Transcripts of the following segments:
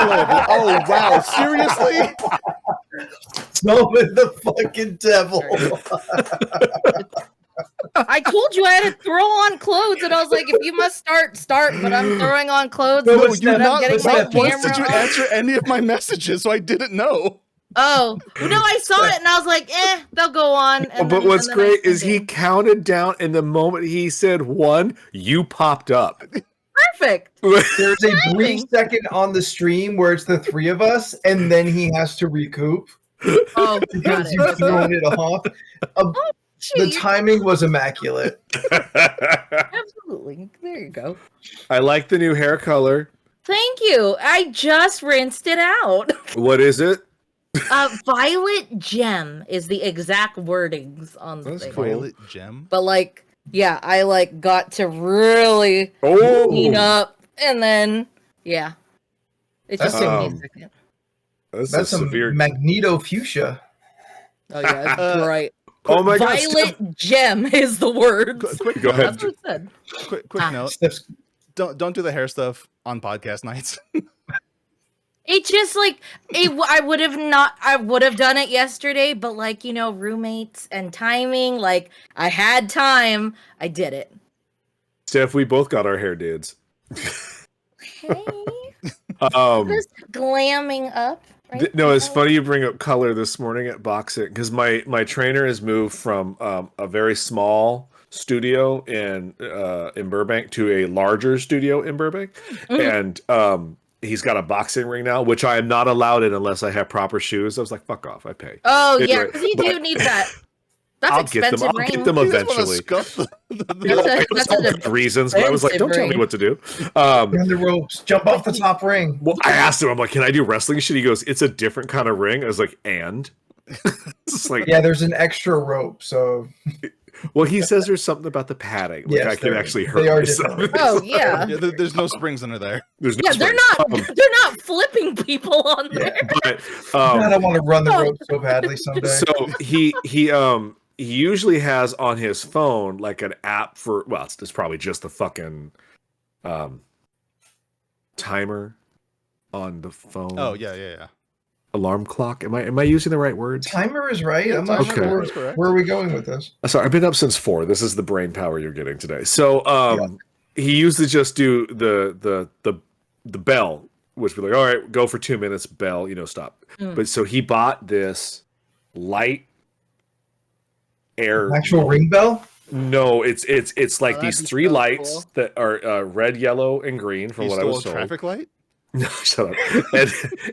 Oh wow, seriously? Summon the fucking devil. I told you I had to throw on clothes, and I was like, if you must start, but I'm throwing on clothes. No, instead you're of getting my Not once camera did you on. answer any of my messages, so I didn't know. Oh, no, I saw it, and I was like, they'll go on. And But then, what's and then great is he counted down, and the moment he said 1, you popped up. Perfect. There's a brief second on the stream where it's the three of us, and then he has to recoup Oh, got because it. you've thrown it off. The timing was immaculate. Absolutely. There you go. I like the new hair color. Thank you. I just rinsed it out. What is it? Violet gem is the exact wordings on the That's thing. cool. Violet gem. But yeah, I got to really clean up, and then it just took me a second. That's some Magneto fuchsia. Oh yeah, it's bright. Oh my god! Violet gem is the word. Quick Go ahead. That's what it said. Quick note. Don't do the hair stuff on podcast nights. It just I would have done it yesterday, but roommates and timing, I had time, I did it. Steph, we both got our hair dids. Okay. Just glamming up. Right No, it's funny you bring up color this morning at boxing because my trainer has moved from a very small studio in Burbank to a larger studio in Burbank, and he's got a boxing ring now, which I am not allowed in unless I have proper shoes. I was like, fuck off, I pay. Oh yeah, because you do need that. That's expensive ring. I'll get them eventually. That's all reasons, but I was like, don't tell me what to do. Run the ropes, jump off the top ring. Well, I asked him, I'm like, can I do wrestling shit? He goes, it's a different kind of ring. I was like, and? It's like, yeah, there's an extra rope, so. Well, he says there's something about the padding. Like yes, I can actually hurt myself. Oh yeah. There's no springs under there. There's no springs. They're not flipping people on there. But I don't want to run the rope so badly someday. So he usually has on his phone like an app for it's probably just the fucking timer on the phone. Oh yeah. Alarm clock. Am I using the right words? Timer is right. I'm not sure. Where are we going with this? Sorry, I've been up since 4. This is the brain power you're getting today. So he used to just do the bell, which would be like, all right, go for 2 minutes, bell, stop. But so he bought this light air actual ring bell. No, it's like these 3 lights that are red, yellow, and green. From what I was told. Traffic light. No, shut up.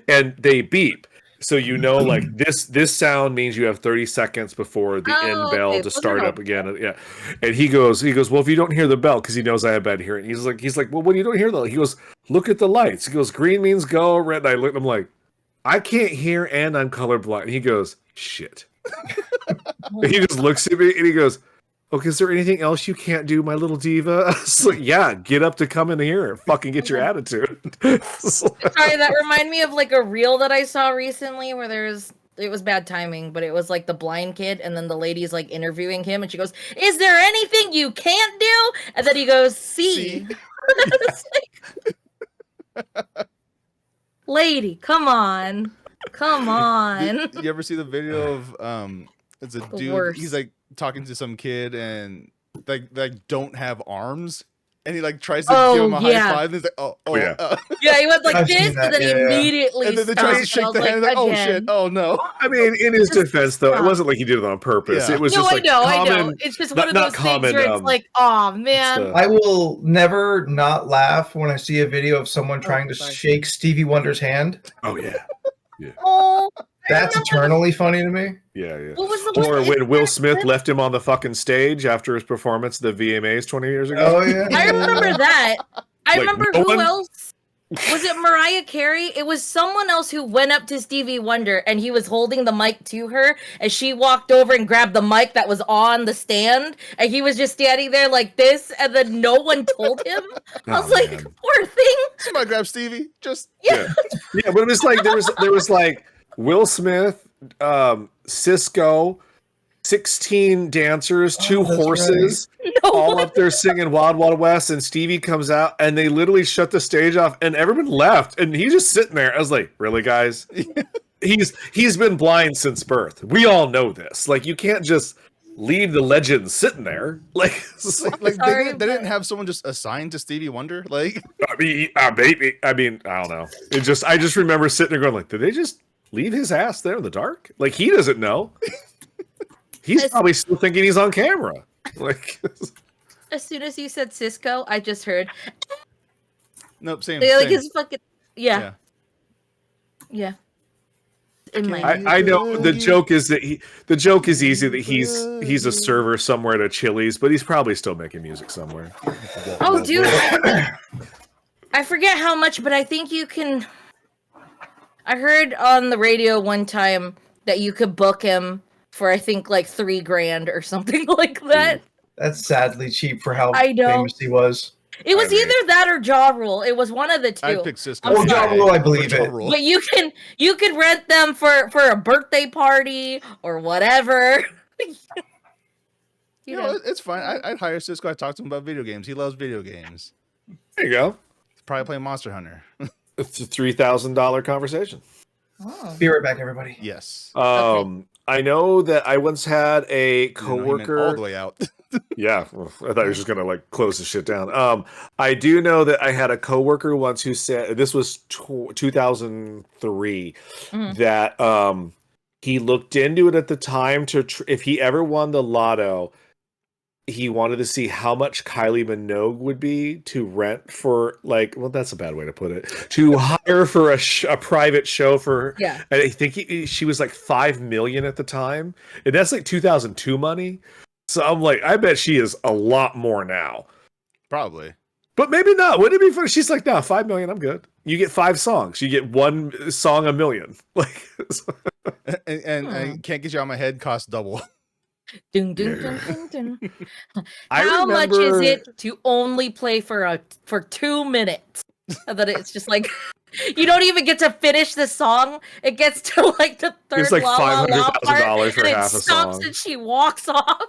and they beep. So like this sound means you have 30 seconds before the end bell to start up again. Yeah. And he goes, well, if you don't hear the bell, because he knows I have bad hearing, he's like, well, when you don't hear the, he goes, look at the lights. He goes, green means go, red. And I look at him like, I can't hear and I'm colorblind. And he goes, shit. He just looks at me and he goes, okay, is there anything else you can't do, my little diva? I was like, yeah, get up to come in here and fucking get your attitude. Sorry, that reminded me of a reel that I saw recently where it was bad timing, but it was the blind kid, and then the lady's interviewing him, and she goes, is there anything you can't do? And then he goes, see. Lady, come on. You ever see the video of it's a dude, worst. he's talking to some kid and like don't have arms, and he tries to give him a high five, and he's like, yeah, he went I've this, seen that, and then immediately and then they tries to shake the hand, and oh shit, oh no. I mean, in his defense, though, it wasn't like he did it on purpose. Yeah. It was I just I know. It's just one of those things where it's like, oh man. I will never not laugh when I see a video of someone trying to shake Stevie Wonder's hand. Oh yeah. Oh, that's eternally funny to me. Yeah. What was the Or when Will Smith left him on the fucking stage after his performance at the VMAs 20 years ago. Oh yeah. I remember that. I remember who else? Was it Mariah Carey? It was someone else who went up to Stevie Wonder, and he was holding the mic to her, and she walked over and grabbed the mic that was on the stand, and he was just standing there like this, and then no one told him. I was like, man. poor thing. Somebody grab Stevie. Just Yeah, but it was like there was like Will Smith, Cisco, 16 dancers, two that's horses, all up there singing Wild Wild West, and Stevie comes out, and they literally shut the stage off, and everyone left, and he's just sitting there. I was like, really, guys? He's been blind since birth. We all know this. Like, you can't just leave the legend sitting there. Like they didn't have someone just assigned to Stevie Wonder. Like, maybe. I don't know. I just remember sitting there going, like, did they just leave his ass there in the dark? Like, he doesn't know. He's probably still thinking he's on camera. Like, as soon as you said Cisco, I just heard. Nope, same. Like same. his fucking yeah. In my I know the joke is that the joke is easy that he's a server somewhere at a Chili's, but he's probably still making music somewhere. Oh, dude, I forget how much, but I think you can. I heard on the radio one time that you could book him for I think like $3,000 or something like that. That's sadly cheap for how I know. famous he was. It was either that or Jaw Rule. It was one of the two. I'd pick Cisco. Well, Jaw Rule, I believe it. Rule. But you could rent them for a birthday party or whatever. You know, it's fine. I'd hire Cisco. I talked to him about video games. He loves video games. There you go. He's probably playing Monster Hunter. It's a $3,000 conversation. Oh. Be right back, everybody. Yes. Okay. I know that I once had a coworker all the way out. Yeah, well, I thought he was just gonna like close the shit down. I do know that I had a coworker once who said this was 2003 that he looked into it at the time to if he ever won the lotto, he wanted to see how much Kylie Minogue would be to rent for like, well, that's a bad way to put it, to hire for a private show for. Yeah, and I think she was like $5 million at the time, and that's like 2002 money. So I'm like, I bet she is a lot more now. Probably. But maybe not. Wouldn't it be funny? She's like, no, 5 million, I'm good. You get 5 songs. You get 1 song a million. Like, and can't get you out of my head costs double. Dun, dun, dun, dun, dun. I How much remember- is it to only play for 2 minutes? And then it's just like you don't even get to finish the song. It gets to like the third It's like la la la part, $500,000 for and half it a stops song. and she walks off.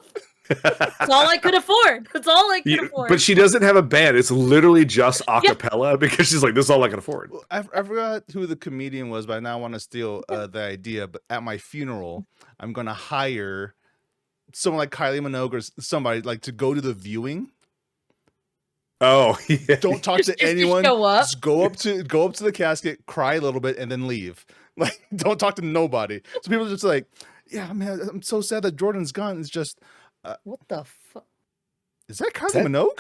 That's all I could afford. That's all I could afford. But she doesn't have a band. It's literally just a cappella because she's like, this is all I can afford. I forgot who the comedian was, but I now want to steal the idea. But at my funeral, I'm going to hire someone like Kylie Minogue or somebody like to go to the viewing. Oh, yeah. Don't talk to anyone. Show up. Just go up to the casket, cry a little bit, and then leave. Like, don't talk to nobody. So people are just like, yeah, man, I'm so sad that Jordan's gone. It's just, What the fuck? is that Kylie Minogue?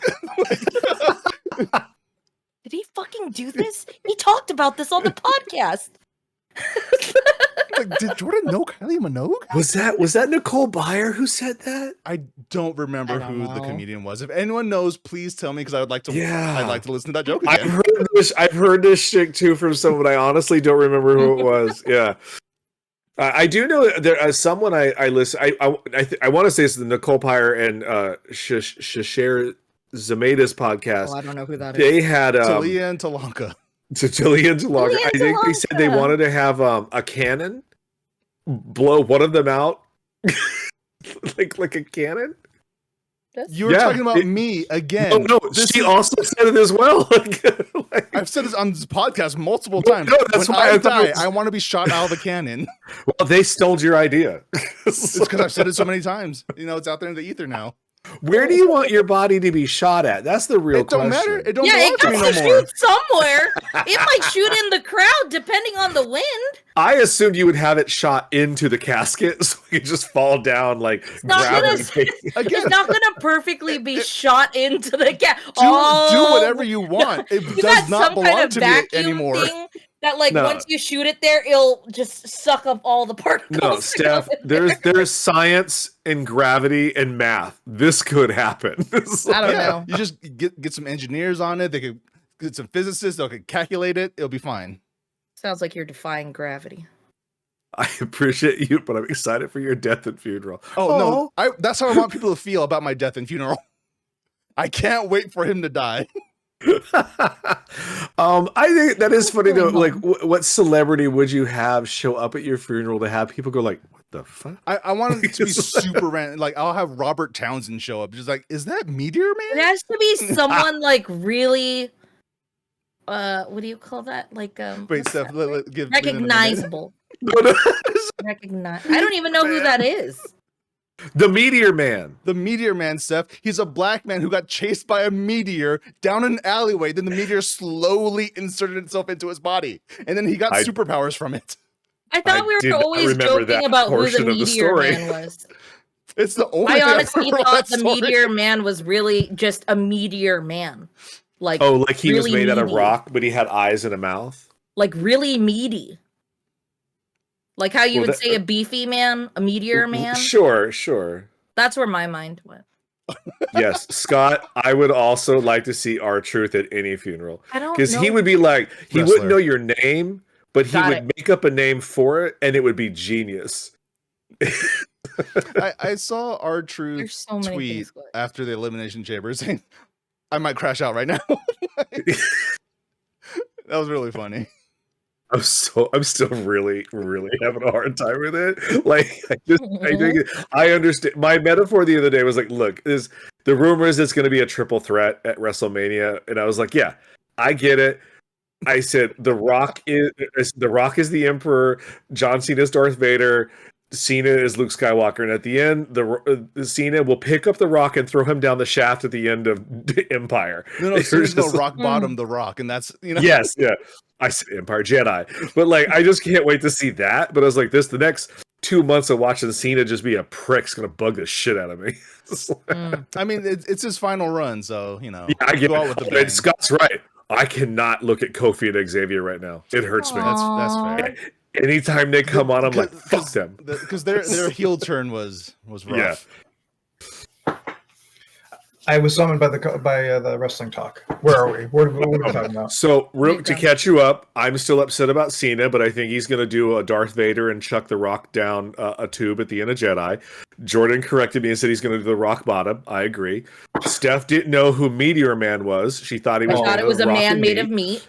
Did he fucking do this? He talked about this on the podcast. Like, did Jordan know Kylie Minogue? Was that Nicole Byer who said that? I don't remember who the comedian was. If anyone knows, please tell me because I would like to. Yeah. I'd like to listen to that joke again. I've heard this shit too from someone. I honestly don't remember who it was. Yeah. I do know that there is someone I listen. I want to say it's the Nicole Byer and Shasher Zameda's podcast. Oh, I don't know who that is. They had Talia and Talanka. Talia and Talanka. I think they said they wanted to have a cannon blow one of them out, like a cannon. You were talking about me again. No, she also said it as well. I've said this on this podcast multiple times. No, that's when why I I thought die, it was- I want to be shot out of the cannon. Well, they stole your idea. It's because I've said it so many times. You know, it's out there in the ether now. Where do you want your body to be shot at? That's the real It don't question. matter. It don't Yeah, belong it to me got no to more. shoot somewhere. It might shoot in the crowd depending on the wind. I assumed you would have it shot into the casket so it could just fall down like not gravity. It's not gonna perfectly be shot into the cat. Do whatever you want. It You does got not some belong kind of to me vacuum anymore. thing that, like, No. once you shoot it there, it'll just suck up all the particles. No, that Steph, go in there. there's science and gravity and math. This could happen. I don't know. You just get some engineers on it. They could get some physicists. They could calculate it. It'll be fine. Sounds like you're defying gravity. I appreciate you, but I'm excited for your death and funeral. Oh no, that's how I want people to feel about my death and funeral. I can't wait for him to die. I think that is funny though. Like, what celebrity would you have show up at your funeral to have people go like, "What the fuck?" I want it to be super random. Like, I'll have Robert Townsend show up, just like, is that Meteor It Man? has to be someone like really. What do you call that? Like Wait, Steph, give me the minute. recognizable. Recognize. I don't even know who that is. The Meteor Man. The Meteor Man, Steph. He's a black man who got chased by a meteor down an alleyway. Then the meteor slowly inserted itself into his body, and then he got superpowers from it. I thought we were always joking about who the Meteor Man was. It's the only. I honestly thought the Meteor Man was really just a meteor man. Like, like he was really made out of meaty. rock, but he had eyes and a mouth. Like really meaty. Like how you would say a beefy man, a meteor man. Sure. That's where my mind went. Yes, Scott, I would also like to see R-Truth at any funeral. I don't Because know. he would be like, he Wrestler. wouldn't know your name, but he Got would it. make up a name for it, and it would be genius. I saw There's R-Truth so many tweet things going. after the Elimination Chamber saying, "I might crash out right now." That was really funny. I'm still really having a hard time with it. Like, I understand. My metaphor the other day was like, look, the rumor is it's going to be a triple threat at WrestleMania, and I was like, yeah, I get it. I said The Rock is the Emperor, John Cena is Darth Vader, Cena is Luke Skywalker, and at the end, the Cena will pick up The Rock and throw him down the shaft at the end of Empire. No, Cena's gonna rock bottom The Rock, and that's Yes, yeah. I said Empire Jedi, but like I just can't wait to see that. But I was like, the next 2 months of watching Cena just be a prick's gonna bug the shit out of me. I mean, it's his final run, so Yeah, I get go out with the bang. it. Scott's right. I cannot look at Kofi and Xavier right now. It hurts me. That's fair. Anytime they come on, I'm like, fuck them. Because their heel turn was rough. Yeah. I was summoned by the wrestling talk. Where are we? What are we talking about? So, to catch you up, I'm still upset about Cena, but I think he's going to do a Darth Vader and chuck The Rock down a tube at the end of Jedi. Jordan corrected me and said he's going to do the rock bottom. I agree. Steph didn't know who Meteor Man was. She thought he was. I thought it was a man made of meat.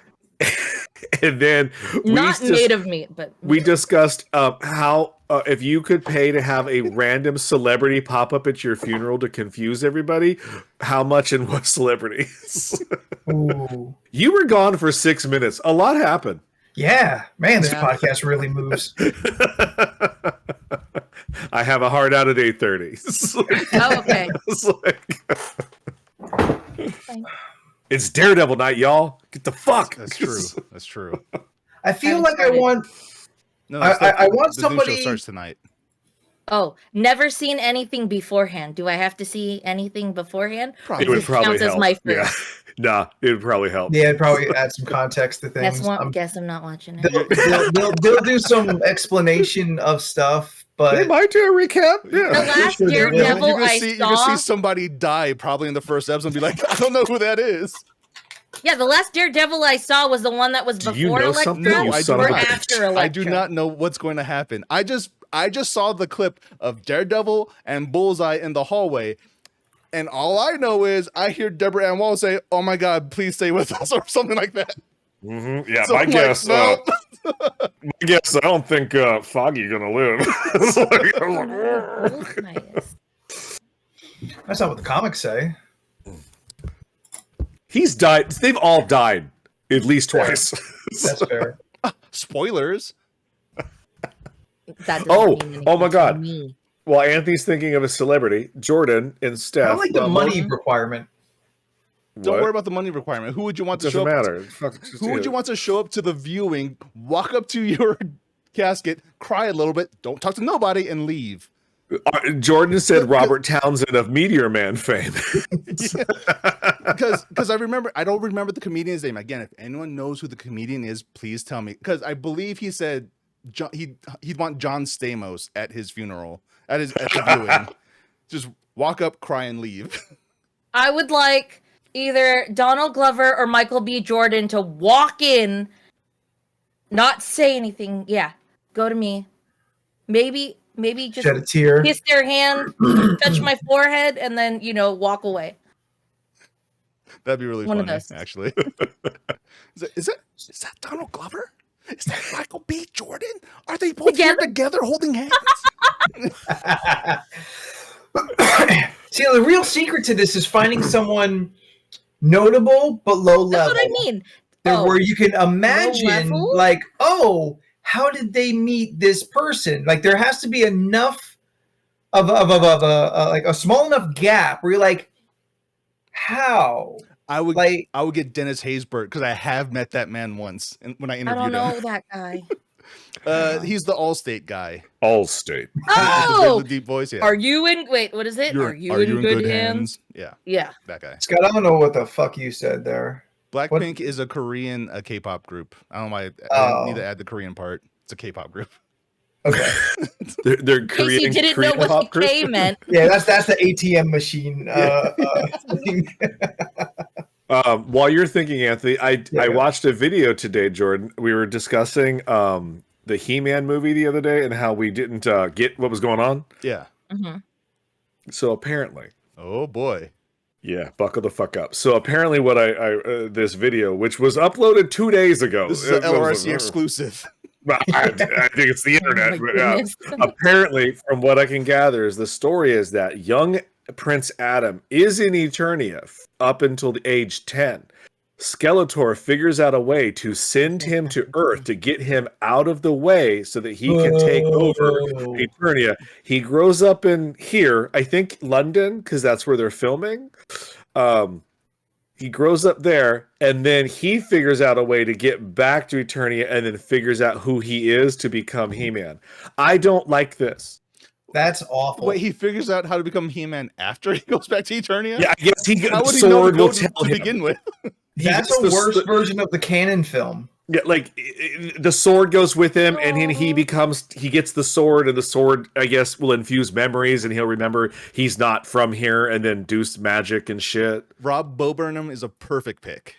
And then Not made of meat, but we discussed how if you could pay to have a random celebrity pop up at your funeral to confuse everybody, how much and what celebrities? Ooh. You were gone for 6 minutes. A lot happened. Yeah, man, this podcast really moves. I have a hard out at 8:30. oh, okay. It's Daredevil night, y'all. Get the fuck. That's true. That's true. I feel like I want. No, I want the somebody. new show starts tonight. Oh, never seen anything beforehand. Do I have to see anything beforehand? Probably. It would This probably counts as help. my Yeah. first. Nah, it would probably help. Yeah, it'd probably add some context to things. Guess I'm not watching it. They'll do some explanation of stuff, They but might do a recap. The Yeah. last Sure, You're Daredevil gonna I see saw. somebody die probably in the first episode and be like, I don't know who that is. Yeah, the last Daredevil I saw was the one that was Do before you know Elektra something, you or son of a bitch? after Elektra. I do not know what's going to happen. I just saw the clip of Daredevil and Bullseye in the hallway, and all I know is I hear Deborah Ann Wall say, "Oh my God, please stay with us," or something like that. Mm-hmm. Yeah, So my I'm guess. no. My guess. I don't think Foggy gonna live. It's like, I'm like, that's not what the comics say. he's died. They've all died at least twice. That's fair. Spoilers. That doesn't Oh, mean anything oh my to God. me. Well, Anthony's thinking of a celebrity. Jordan and I Steph. don't like the money requirement. Don't worry about the money requirement. Who would you want to Doesn't show up? matter. Fuck, just Who do would it. you want to show up to the viewing, walk up to your casket, cry a little bit, don't talk to nobody, and leave? Jordan said Robert Townsend of Meteor Man fame. Because I don't remember the comedian's name. Again, if anyone knows who the comedian is, please tell me. Because I believe he said he'd want John Stamos at his funeral, at the viewing. Just walk up, cry, and leave. I would like either Donald Glover or Michael B. Jordan to walk in, not say anything. Yeah, go to me. Maybe just Shed a tear. kiss their hand, touch my forehead, and then walk away. That'd be really One of funny, those. actually. Is that Donald Glover? Is that Michael B. Jordan? Are they both here together holding hands? See, the real secret to this is finding someone notable but low level. That's what I mean. Where you can imagine, like, oh, how did they meet this person? Like, there has to be enough of like a small enough gap where you're like, how? I would get Dennis Haysbert because I have met that man once when I interviewed him. I don't know that guy. He's the Allstate guy. Allstate. Oh, the deep voice. Yeah. Are you in? Wait, what is it? Are you in good hands? Yeah. Yeah. That guy. Scott, I don't know what the fuck you said there. Blackpink is a Korean K-pop group. I don't know why I need to add the Korean part. It's a K-pop group. Okay. they're Korean. Casey didn't know what the K meant. Yeah, that's the ATM machine. While you're thinking, Anthony, I watched a video today, Jordan. We were discussing the He-Man movie the other day and how we didn't get what was going on. Yeah. Mm-hmm. So apparently, oh boy, yeah, buckle the fuck up. So apparently, what I this video, which was uploaded 2 days ago, this is an LRC exclusive. I think it's the internet. But, apparently, from what I can gather, is the story is that young Prince Adam is in Eternia up until the age 10. Skeletor figures out a way to send him to Earth to get him out of the way so that he can take over Eternia. He grows up in here, I think London, because that's where they're filming. He grows up there, and then he figures out a way to get back to Eternia and then figures out who he is to become He-Man. I don't like this. That's awful. Wait, he figures out how to become He-Man after he goes back to Eternia? Yeah, I guess how would Sword he know will tell to him. begin with. That's a worse version of the canon film. Yeah, like the sword goes with him, and then he gets the sword, and the sword, I guess, will infuse memories, and he'll remember he's not from here, and then do magic and shit. Rob Burnham is a perfect pick.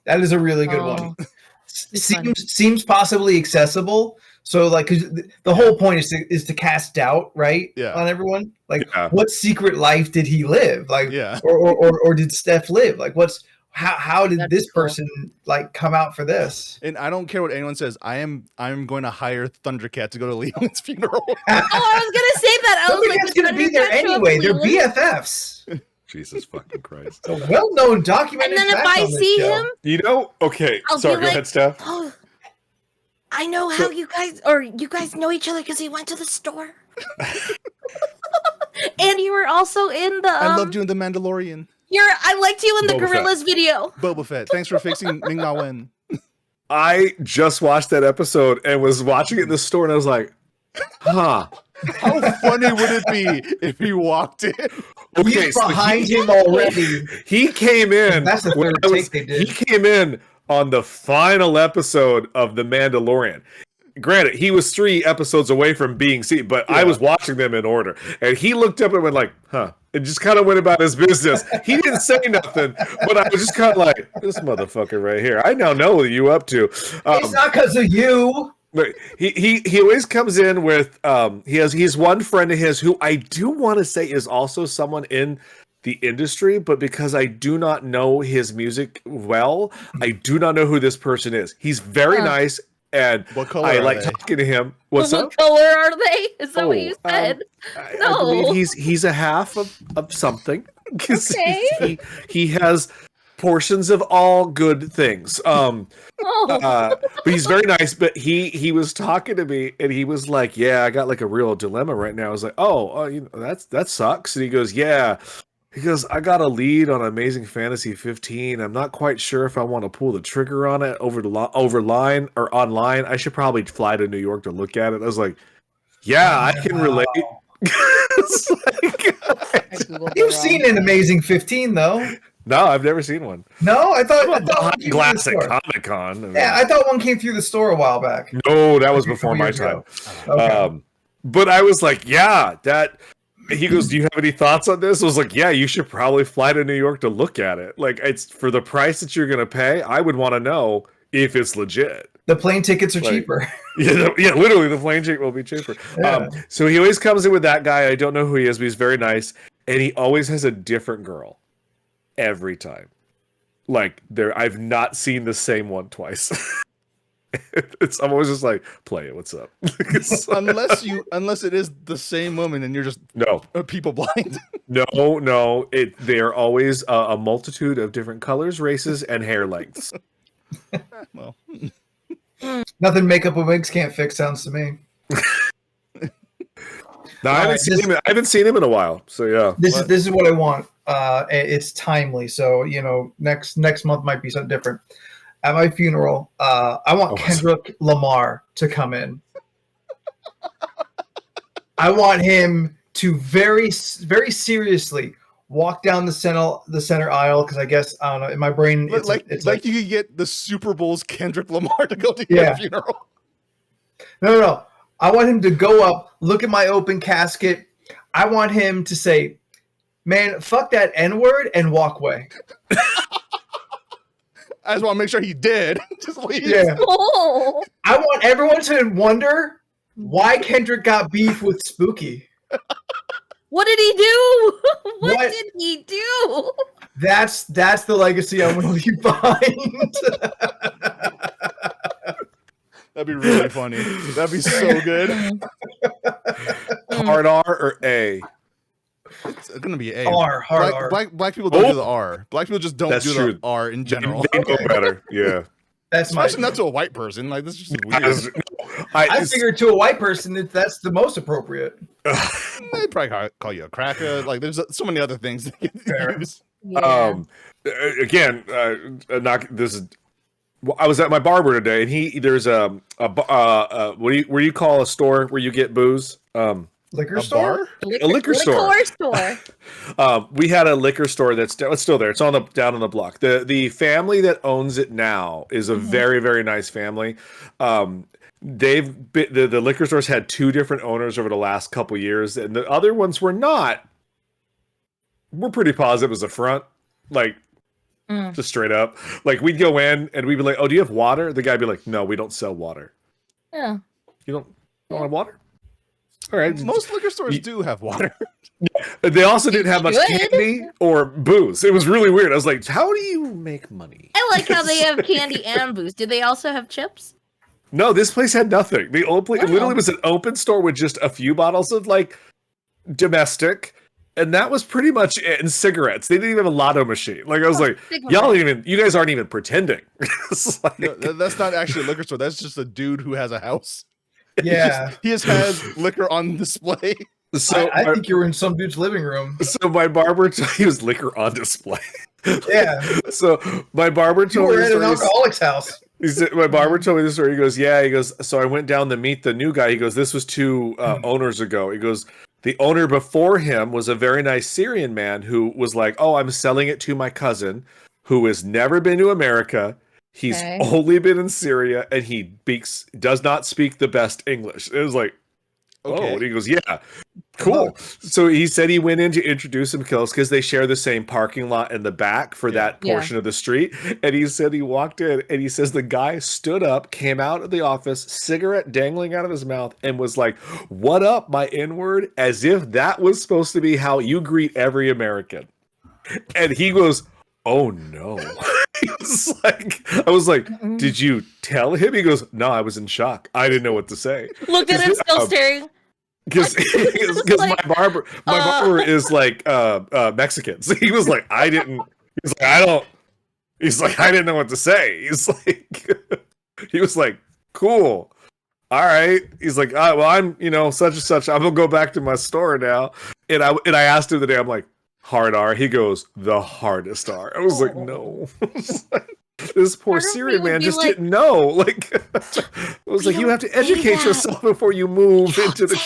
That is a really good one. Seems possibly accessible. So, like, 'cause the whole point is to cast doubt, right? Yeah. On everyone. Like, what secret life did he live? Like, yeah. or did Steph live? Like, how did this person like come out for this? And I don't care what anyone says. I'm going to hire Thundercat to go to Leland's funeral. Oh, I was gonna say that. I was Thundercat's gonna be there anyway. They're BFFs. Jesus fucking Christ! A well-known documented. And then if I see him, okay. I'll Sorry, be go ahead, Steph. Oh, I know how you guys know each other because he went to the store. And you were also in the. I loved you in The Mandalorian. I liked you in the Boba Gorillas Fett. video. Boba Fett. Thanks for fixing Ming Na Wen. I just watched that episode and was watching it in the store, and I was like, huh. How funny would it be if he walked in? Okay, he's behind him already. He came in. That's the third take they did. He came in on the final episode of The Mandalorian. Granted, he was 3 episodes away from being seen, but I was watching them in order. And he looked up and went like, huh. And just kind of went about his business. He didn't say nothing, but I was just kind of like, this motherfucker right here. I now know what you up to. It's not because of you. He always comes in with he's one friend of his who I do want to say is also someone in the industry, but because I do not know his music well, I do not know who this person is. He's very nice, and what color I like are they? talking to him. What's what up? color are they? Is that what you said? I believe he's a half of something. Okay. he has portions of all good things. But he's very nice. But he was talking to me, and he was like, "Yeah, I got like a real dilemma right now." I was like, "Oh, you know, that sucks." And he goes, "Yeah." He goes, "I got a lead on Amazing Fantasy 15. I'm not quite sure if I want to pull the trigger on it over line or online. I should probably fly to New York to look at it." I was like, "Yeah, I can relate." You've seen an Amazing 15, though. No, I've never seen one. No, I thought one came Glass through at the store. Comic-Con. Yeah, I thought one came through the store a while back. No, that was before my time. Okay. But I was like, yeah, that. He goes, "Do you have any thoughts on this?" I was like, "Yeah, you should probably fly to New York to look at it. Like, it's for the price that you're gonna pay. I would want to know if it's legit." The plane tickets are cheaper. Yeah, literally, the plane ticket will be cheaper. Yeah. So he always comes in with that guy. I don't know who he is, but he's very nice, and he always has a different girl every time. like I've not seen the same one twice. I'm always just like, play it. What's up? unless it is the same woman and you're just no people blind. No. They are always a multitude of different colors, races, and hair lengths. Well, nothing makeup and wigs can't fix sounds to me. No, I haven't seen him in a while. So yeah, this is what I want. It's timely, so next month might be something different. At my funeral, I want Kendrick Lamar to come in. I want him to very, very seriously walk down the center aisle, because I guess I don't know, in my brain it's like you could get the Super Bowl's Kendrick Lamar to go to your funeral. No. I want him to go up, look at my open casket. I want him to say, "Man, fuck that N-word," and walk away. I just want to make sure he did. Just leave. Yeah. Oh. I want everyone to wonder why Kendrick got beef with Spooky. What did he do? What did he do? That's the legacy I'm going to leave behind. That'd be really funny. That'd be so good. Hard R or A? It's gonna be A. R. Black people don't do the R. Black people just don't do the R in general. They know better. Yeah. That's especially not to a white person. Like, this is just weird. I figured to a white person that's the most appropriate. They'd probably call you a cracker. Like, there's so many other things they can use. Yeah. Again, this is. I was at my barber today, and there's what do you call a store where you get booze? Liquor store? A liquor store. We had a liquor store it's still there. It's down on the block. The family that owns it now is a very, very nice family. The liquor stores had 2 different owners over the last couple years, and the other ones were not. We're pretty positive it was a front, like just straight up. Like, we'd go in and we'd be like, "Oh, do you have water?" The guy'd be like, "No, we don't sell water." Yeah. You don't have water? All right. Most liquor stores do have water. They also didn't have much candy or booze. It was really weird. I was like, how do you make money? I like how they have candy and booze. Do they also have chips? No, this place had nothing. The old place literally was an open store with just a few bottles of like domestic, and that was pretty much it. And cigarettes. They didn't even have a lotto machine. Like, I was like, you guys aren't even pretending. Like, no, that's not actually a liquor store. That's just a dude who has a house. Yeah. He just has liquor on display. So I think you were in some dude's living room. So my barber, he was liquor on display. Yeah. So my barber told me at an alcoholic's house. My barber told me this story. He goes, yeah. He goes, so I went down to meet the new guy. He goes, this was 2 owners ago. He goes, the owner before him was a very nice Syrian man who was like, "Oh, I'm selling it to my cousin who has never been to America. He's only been in Syria, and he does not speak the best English." It was like, okay. And he goes, "Yeah, cool." So he said he went in to introduce himself because they share the same parking lot in the back for that portion of the street. And he said he walked in, and he says the guy stood up, came out of the office, cigarette dangling out of his mouth, and was like, "What up, my N-word?" As if that was supposed to be how you greet every American. And he goes, "Oh no." I was like, "Did you tell him?" He goes, "No, I was in shock. I didn't know what to say." Look at him still staring. Because my barber is like Mexican. So he was like, I didn't know what to say. He was like, cool. All right. He's like, well, I'm, such and such. I'm gonna go back to my store now. And I asked him the day, I'm like, hard R. He goes, the hardest R. I was like, no. This poor Syrian man just didn't know. Like, I was like, you have to educate yourself before you move into the.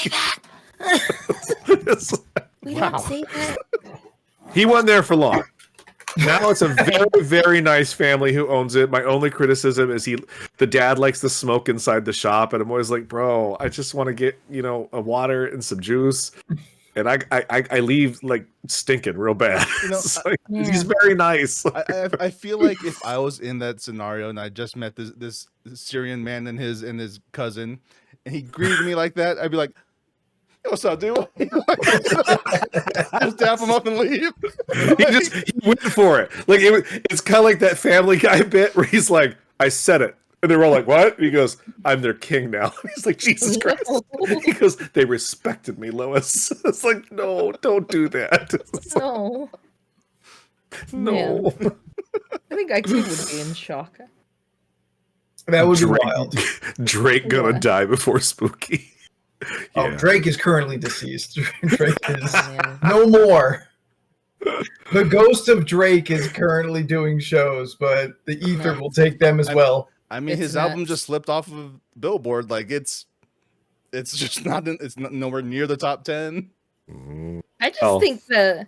We don't say that. He wasn't there for long. Now it's a very, very nice family who owns it. My only criticism is the dad likes to smoke inside the shop, and I'm always like, bro, I just want to get a water and some juice. And I leave like stinking real bad. He's very nice. I feel like if I was in that scenario and I just met this Syrian man and his cousin, and he greeted me like that, I'd be like, What's up, dude? Just dap him up and leave. He went for it. Like it's kind of like that Family Guy bit where he's like, "I said it," and they're all like, "What?" And he goes, "I'm their king now." He's like, "Jesus Christ!" He goes, "They respected me, Lois." It's like, no, don't do that. No. No. I think IT would be in shock. That would be wild. Drake gonna die before Spooky. Oh, Yeah. Drake is currently deceased. Drake is no more. The ghost of Drake is currently doing shows, but the ether will take them as well. I mean, his album just slipped off of Billboard. Like it's just not. It's not, nowhere near the top 10. I just think the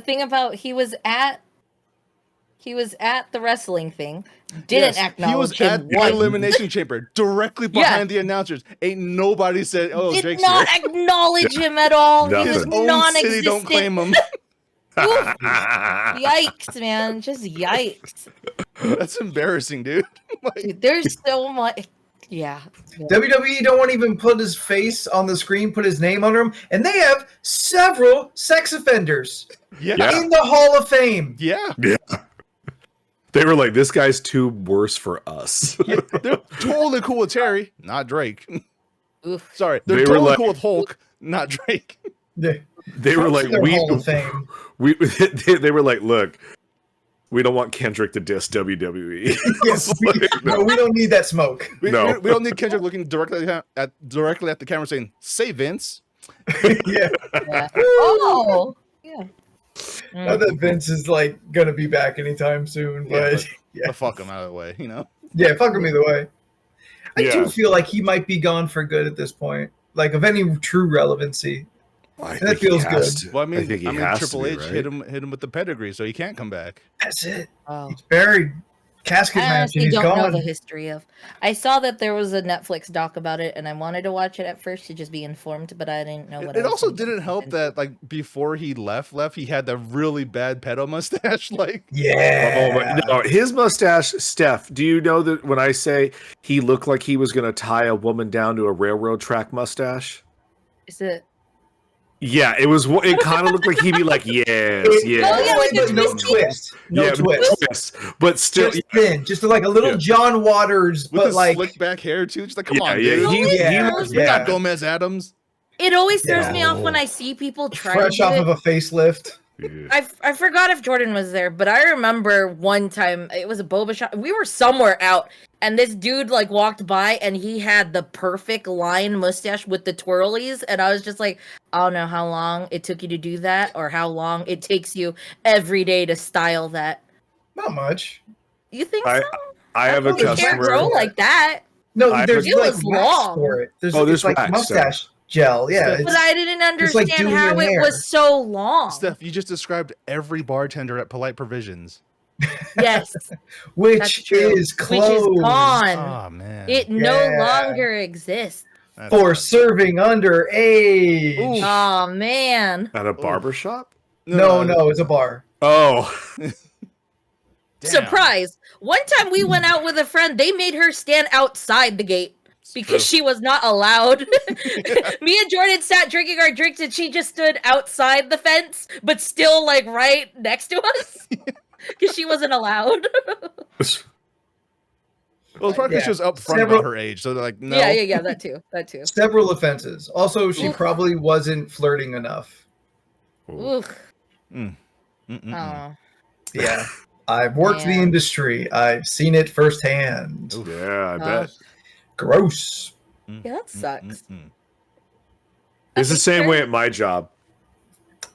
thing about he was at the wrestling thing, didn't acknowledge he was him at the once. Elimination Chamber, directly behind the announcers. Ain't nobody said, "Oh, Did Drake's not here." acknowledge him at all. He was His own non-existent. city don't claim him. Yikes, man! Just yikes. That's embarrassing, dude. Dude, there's so much. Yeah. WWE don't want to even put his face on the screen, put his name under him, and they have several sex offenders Yeah. in the Hall of Fame. Yeah. They were like, "This guy's too worse for us." They're totally cool with Terry, not Drake. Oof. Sorry, they're They were totally like- cool with Hulk, not Drake. They were like, Their Hall of Fame. they were like, "Look, we don't want Kendrick to diss WWE." Yes, no, we don't need that smoke. We No. don't need Kendrick looking directly at the camera saying, "Say Vince." Yeah, Yeah. Oh. Yeah. not that Vince is like gonna be back anytime soon, Yeah, but yeah, But fuck him out of the way, you know. yeah, fuck him either way. I Yeah. do feel like he might be gone for good at this point, like of any true relevancy. I That think he feels has good. to. Well, I think he mean, has Triple to be, H right? hit him with the pedigree, so he can't come back. That's it. Oh. He's buried. Casket I match, and honestly he's don't know gone. the history of. I saw that there was a Netflix doc about it, and I wanted to watch it at first to just be informed, but I didn't know what. It I was also gonna didn't get help into. that like before he left, he had that really bad pedo mustache. Like, Yeah. Oh my, no, his mustache, Steph. Do you know that when I say he looked like he was going to tie a woman down to a railroad track mustache? Is it? Yeah, it was. It kind of looked like he'd be like, "Yes, yes." Oh, yeah, like but a no twisty- twist. No yeah, twist. but still, Just thin, just like a little Yeah. John Waters, with but his like slick back hair too. Just like, come yeah, on, yeah, dude. Yeah, We're yeah. not Gomez Adams. It always throws Yeah. me off when I see people try fresh to do off it. of a facelift. I forgot if Jordan was there, but I remember one time it was a boba shop. We were somewhere out, and this dude like walked by, and he had the perfect line mustache with the twirlies, and I was just like, I don't know how long it took you to do that, or how long it takes you every day to style that. Not much. You think I so? I have a You can't customer. grow like that. No, I there's have- like It was wax long. for it. There's, Oh, there's it's like wax, mustache gel. Yeah, But it's, But I didn't it's like understand doing how your it hair. was so long. Steph, you just described every bartender at Polite Provisions. Yes, that's which true. is Which closed is gone. Oh man, It no Yeah. longer exists. That's for tough. serving underage. Ooh. Oh man. At a barber shop? No, it's a bar. Oh, Damn. Surprise. One time we went out with a friend, they made her stand outside the gate because she was not allowed. Me and Jordan sat drinking our drinks and she just stood outside the fence, but still like right next to us. Because she wasn't allowed. Well, it's probably because Yeah. she was upfront Several- about her age, so they're like, no. Yeah, that too. That too. Several offenses. Also, she Oof. probably wasn't flirting enough. Oof. Mm. Mm-mm-mm. Oh. Yeah. I've worked the Yeah. industry. I've seen it firsthand. Oof. yeah, I Oh. bet. Gross. Mm, Yeah, that sucks. mm-mm. It's the Okay, same sure. way at my job.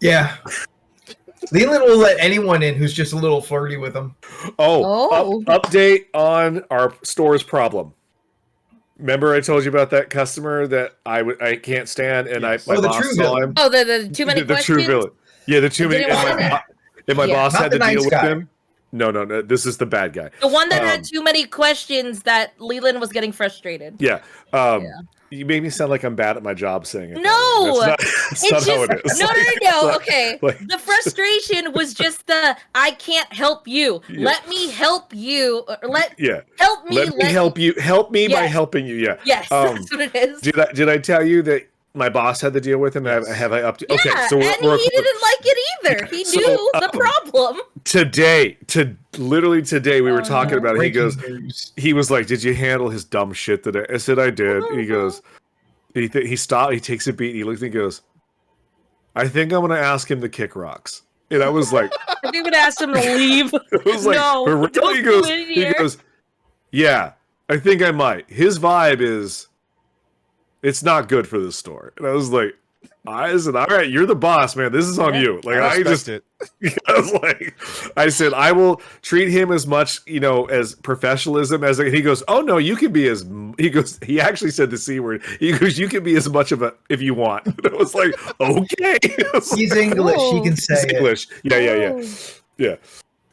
Yeah. Leland will let anyone in who's just a little flirty with him. Oh, update on our store's problem. Remember I told you about that customer that I can't stand, and Yes. my Oh, the boss true saw villain. him. Oh, the too many the questions. true villain. Yeah, the too I many. didn't want And my Yeah. boss Not had the to deal nice with guy. him. No, this is the bad guy. The one that had Um, too many questions that Leland was getting frustrated. Yeah. Yeah. You made me sound like I'm bad at my job saying it. No! That's not how it is. No. Like, Okay. like- The frustration was just the I can't help you. Yeah. Let me help you. Or Yeah. help me. Let me help you. Help me by Yes. help you. Yeah. Yes, Um, that's what it is. Did I tell you that my boss had to deal with him. Have I up to? Okay, Yeah, so and he didn't like it either. He knew the problem. Literally today, we were talking about it. He was like, "Did you handle his dumb shit today?" I said, "I did." He goes, he stopped. He takes a beat. And he looks and he goes, "I think I'm going to ask him to kick rocks." And I was like, "I think I'm going to ask him to leave." I was like, "No, don't he goes, yeah, I think I might." His vibe is, it's not good for the store. And I was like, I said, all right, you're the boss, man. This is on you. Like, I just, it. I was like, I said, I will treat him as much, as professionalism as. He goes, oh no, you can be as. He goes, he actually said the C word. He goes, you can be as much of a if you want. And I was like, okay. He's English. He can say he's English. Yeah.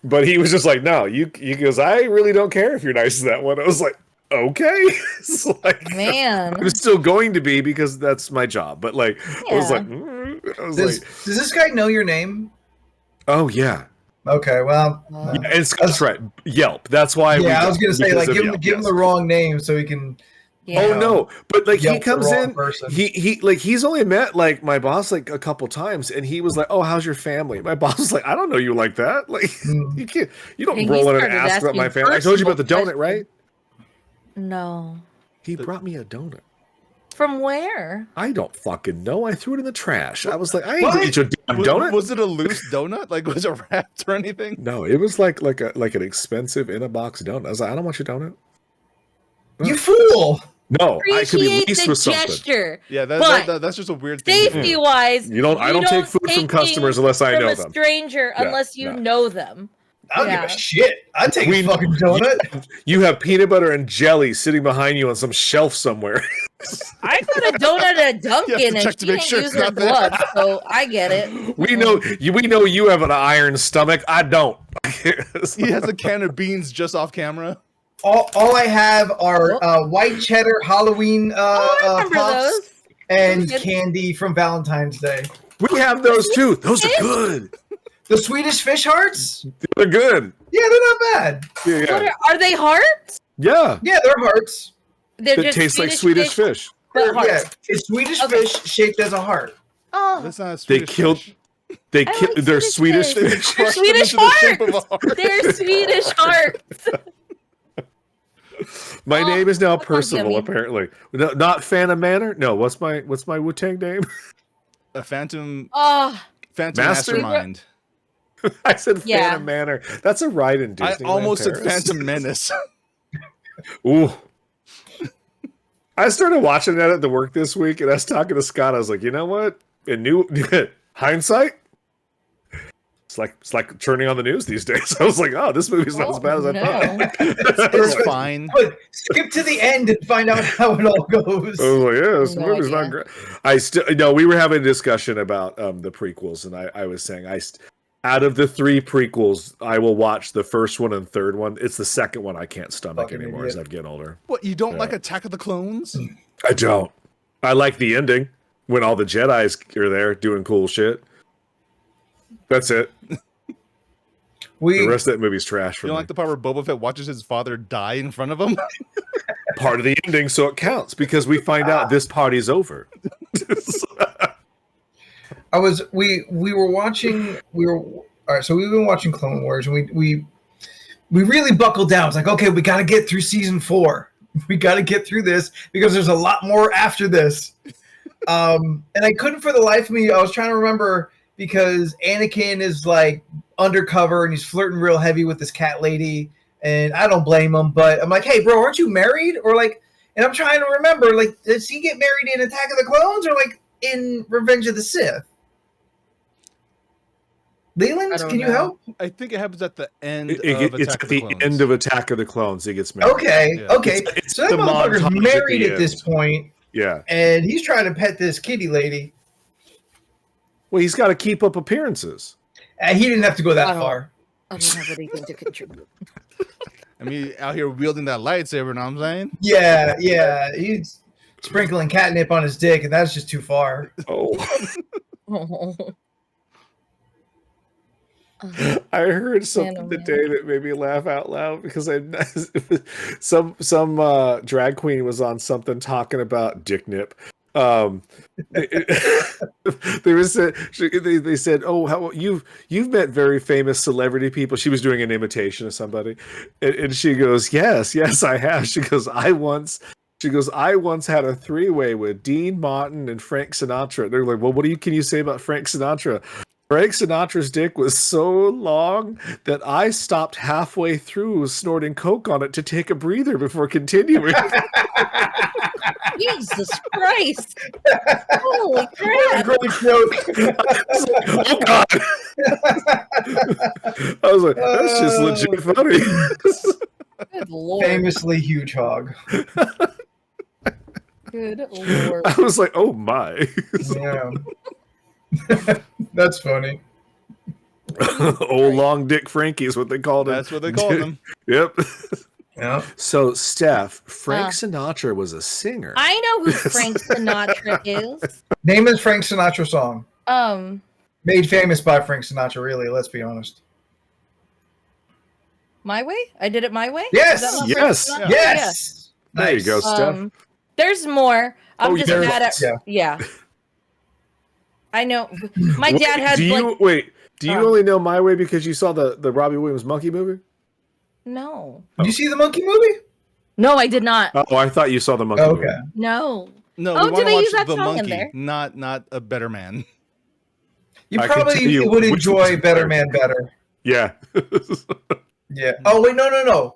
But he was just like, no, he goes, I really don't care if you're nice to that one. I was like, okay. It's like, man, I'm still going to be because that's my job. But like, I was like, does this guy know your name? Oh yeah. Okay, well, yeah, and Scott's right. Yelp. That's why. Yeah, I was gonna say like give him the wrong name so he can. Oh no! But like he comes in, he's only met like my boss like a couple times, and he was like, "Oh, how's your family?" My boss was like, "I don't know you like that. Like you don't roll in and ask about my family." I told you about the donut, right? No. He brought me a donut. From where? I don't fucking know. I threw it in the trash. I was like, I ain't gonna eat your damn donut. Was it a loose donut? Like, was it wrapped or anything? No, it was like an expensive in a box donut. I was like, I don't want your donut. You fool! No, I could be leased with something. Gesture. Yeah, that's just a weird thing. Safety wise, I don't take food from customers unless I know them. Stranger, unless you know them. I don't give a shit. I take a fucking donut. You have peanut butter and jelly sitting behind you on some shelf somewhere. I got a donut at Dunkin' and she didn't use her gloves, so I get it. We know you have an iron stomach. I don't. He has a can of beans just off camera. All I have are white cheddar Halloween puffs and candy from Valentine's Day. We have those too. Those are good. The Swedish fish hearts? They're good. Yeah, they're not bad. Yeah. Are they hearts? Yeah. Yeah, they're hearts. They taste like Swedish fish. Yeah, it's Swedish fish shaped as a heart. Oh. That's not Swedish fish. They're Swedish fish. They're Swedish hearts. They're Swedish hearts. My name is now Percival, apparently. No, not Phantom Manor? No, what's my Wu-Tang name? A Phantom Phantom Mastermind. I said Phantom Manor. That's a ride in Disney. I almost said Phantom Menace. Ooh. I started watching that at the work this week, and I was talking to Scott. I was like, you know what? In hindsight, it's like turning on the news these days. I was like, oh, this movie's not as bad as I thought. It's fine. But skip to the end and find out how it all goes. I was like, yeah, this movie's not great. We were having a discussion about the prequels, and I was saying out of the 3 prequels, I will watch the first one and third one. It's the second one I can't stomach anymore as I've getting older. What, you don't like Attack of the Clones? I don't. I like the ending when all the Jedis are there doing cool shit. That's it. The rest of that movie's trash for me. You don't like the part where Boba Fett watches his father die in front of him? Part of the ending, so it counts because we find out this party's over. We've been watching Clone Wars, and we really buckled down. It's like, okay, we got to get through season 4. We got to get through this because there's a lot more after this. And I couldn't for the life of me. I was trying to remember because Anakin is like undercover and he's flirting real heavy with this cat lady, and I don't blame him. But I'm like, hey, bro, aren't you married? Or like, and I'm trying to remember, like, does he get married in Attack of the Clones or like in Revenge of the Sith? Leland, can you help? I think it happens at the end of Attack of the Clones. It's at the end of Attack of the Clones he gets married. Okay. So that motherfucker's married at this point. Yeah. And he's trying to pet this kitty lady. Well, he's got to keep up appearances. He didn't have to go that far. I don't have anything to contribute. I mean, out here wielding that lightsaber, know what I'm saying? Yeah. He's sprinkling catnip on his dick, and that's just too far. I heard something today that made me laugh out loud because some drag queen was on something talking about dick nip, They said, "Oh, how you've met very famous celebrity people." She was doing an imitation of somebody, and she goes, "Yes, I have." She goes, "I once had a 3-way with Dean Martin and Frank Sinatra." They're like, "Well, can you say about Frank Sinatra?" Frank Sinatra's dick was so long that I stopped halfway through snorting coke on it to take a breather before continuing. Jesus Christ! Holy crap! Great joke. Oh God! I was like, that's just legit funny. Good Lord! Famously huge hog. Good Lord! I was like, oh my! Yeah. That's funny. Old long dick Frankie is what they called him. That's what they called him. Yep. Yeah. So, Steph, Frank Sinatra was a singer. I know who Frank Sinatra is. Name his Frank Sinatra song. Um, Made famous by Frank Sinatra, really, let's be honest. My Way? I Did It My Way? Yes! Is that not Yes! Frank Sinatra? Yes! There you go, Steph. There's more. I'm Oh, just there's- bad at. Yeah. I know. My Wait, dad had do you, like. wait, do you only know My Way because you saw the Robbie Williams monkey movie? No. Did you see the monkey movie? No, I did not. Oh, I thought you saw the monkey Oh, movie. okay. No. No, Oh, we did want they to use watch that the song in monkey, there? not a better man. You I can tell probably you would which enjoy one's Better better. Man better. Yeah. Yeah. Oh, wait, no.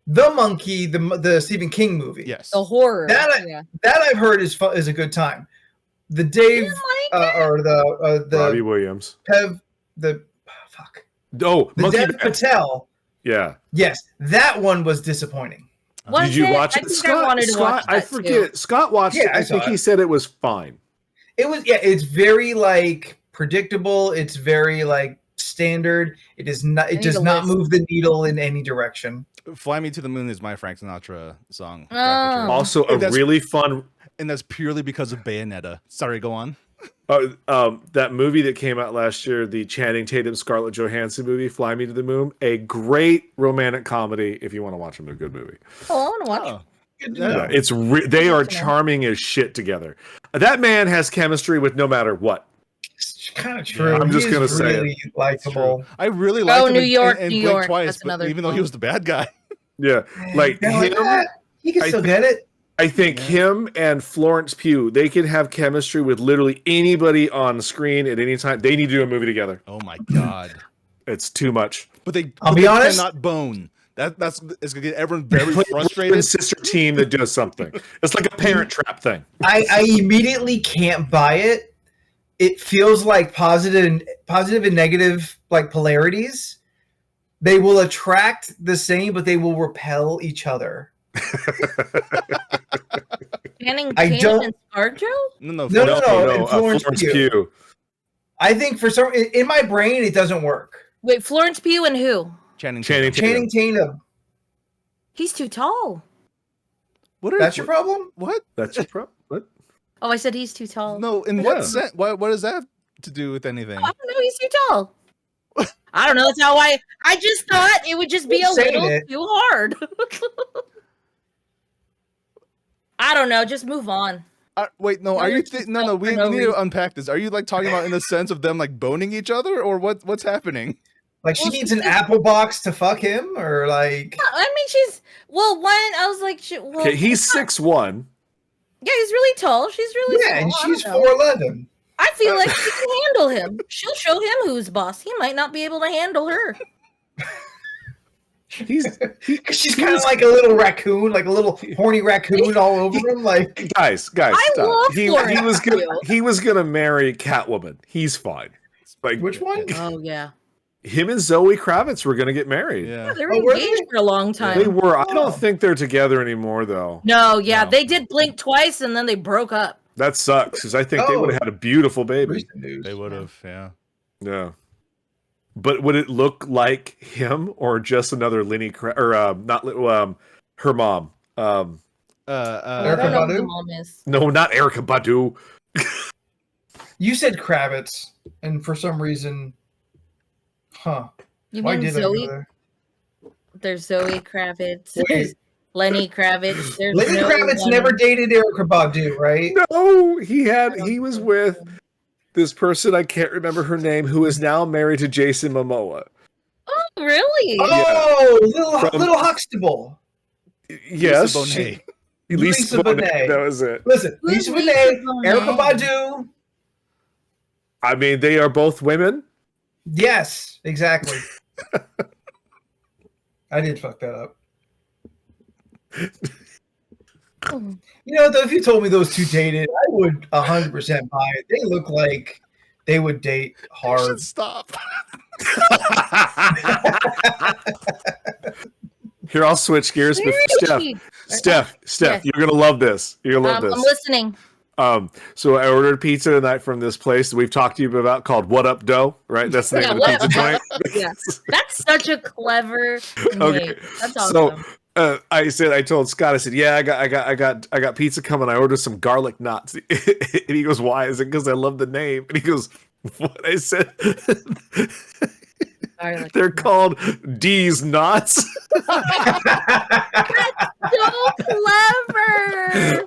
The Monkey, the Stephen King movie. Yes. The horror. That I've heard is a good time. The Dave or the Robbie Williams. Pev fuck. Oh, The Monkey Dev Man. Patel. Yeah. Yes, that one was disappointing. Did you watch it? I think I wanted to watch that I forget. too. Scott watched it. Yeah, I I saw think it. he said it was fine. It's very like predictable. It's very like standard. It is not. It need does a not list. move the needle in any direction. "Fly Me to the Moon" is my Frank Sinatra song. Oh. Also, a That's- really fun. And that's purely because of Bayonetta. Sorry, go on. That movie that came out last year, the Channing Tatum Scarlett Johansson movie, "Fly Me to the Moon," a great romantic comedy. If you want to watch them, a good movie. Oh, I want to watch. Oh, Good to Yeah. know. It's they are Good to know. charming as shit together. That man has chemistry with no matter what. It's kind of true. I'm just He is gonna say it. really likable. I really liked him New in- York, in New Blink York. Twice, That's but another even though he song. was the bad guy. Yeah, like Kinda him. that. He can I still think- get it. I think him and Florence Pugh, they can have chemistry with literally anybody on screen at any time. They need to do a movie together. Oh my god! It's too much. But they, I'll but be they honest. cannot bone. That's it's gonna get everyone very Play a frustrated. brother and sister team that does something. It's like a Parent Trap thing. I immediately can't buy it. It feels like positive and negative like polarities. They will attract the same, but they will repel each other. Channing I Tatum don't- and ScarJo? No, No, and Florence Pugh. I think for some in my brain it doesn't work. Wait, Florence Pugh and who? Channing Channing Tatum. Channing Tatum. He's too tall. What are, That's your problem? What? That's your problem. What? Oh, I said he's too tall. No, in Yeah. what sense? What does that have to do with anything? I don't know. He's too tall. I don't know. That's how I just thought it would just be a Keep saying little it. too hard. I don't know. Just move on. Wait, no. Are you? No. We no need reason. to unpack this. Are you like talking about in the sense of them like boning each other, or what's happening? Like she Well, needs an apple box to fuck him, or like I mean, she's one. I was like, Okay, he's 6'1". Yeah, he's really tall. She's really yeah, and small. I she's don't know. 4'11". I feel like she can handle him. She'll show him who's boss. He might not be able to handle her. She's She's kind of like a little raccoon, like a little horny raccoon all over him. Like guys. I Stop. love He Florence was gonna Pugh. he was gonna marry Catwoman. He's fine. Like which one? Oh yeah, him and Zoe Kravitz were gonna get married. Yeah. they were Oh, were they? engaged for a long They time. were. I Oh. don't think they're together anymore though. No, yeah, No. they did blink twice and then they broke up. That sucks because I think they Oh. would have had a beautiful baby. Recent news. They would have. Yeah. Yeah. But would it look like him or just another Lenny her mom? I Erykah don't know who Badu? the mom is. No, not Erica Badu. You said Kravitz, and for some reason, You why mean did I Zoe? go there? There's Zoe Kravitz. Wait, Lenny Kravitz. There's Lenny no Kravitz one- never dated Erykah Badu, right? No, he was with this person, I can't remember her name, who is now married to Jason Momoa. Oh, really? Oh, From- little Huxtable. Yes, Lisa Bonet. Lisa Bonet. That was it. Listen, Who's Lisa Lisa Bonet, Bonet? Erykah Badu. I mean, they are both women. Yes, exactly. I did fuck that up. Oh. You know, though, if you told me those two dated, I would 100% buy it. They look like they would date You hard. should stop. Here, I'll switch gears. But Seriously. Steph, Yes. you're gonna love this. You're gonna love I'm this. listening. So I ordered pizza tonight from this place we've talked to you about called What Up Dough, right? That's the name of the What pizza Up joint. Yeah, that's such a clever name. Okay, That's awesome. so I told Scott, I said, yeah, I got pizza coming. I ordered some garlic knots, and he goes, why? Is it because I love the name? And he goes, what? I said, Garlic they're knots. called D's knots. So clever.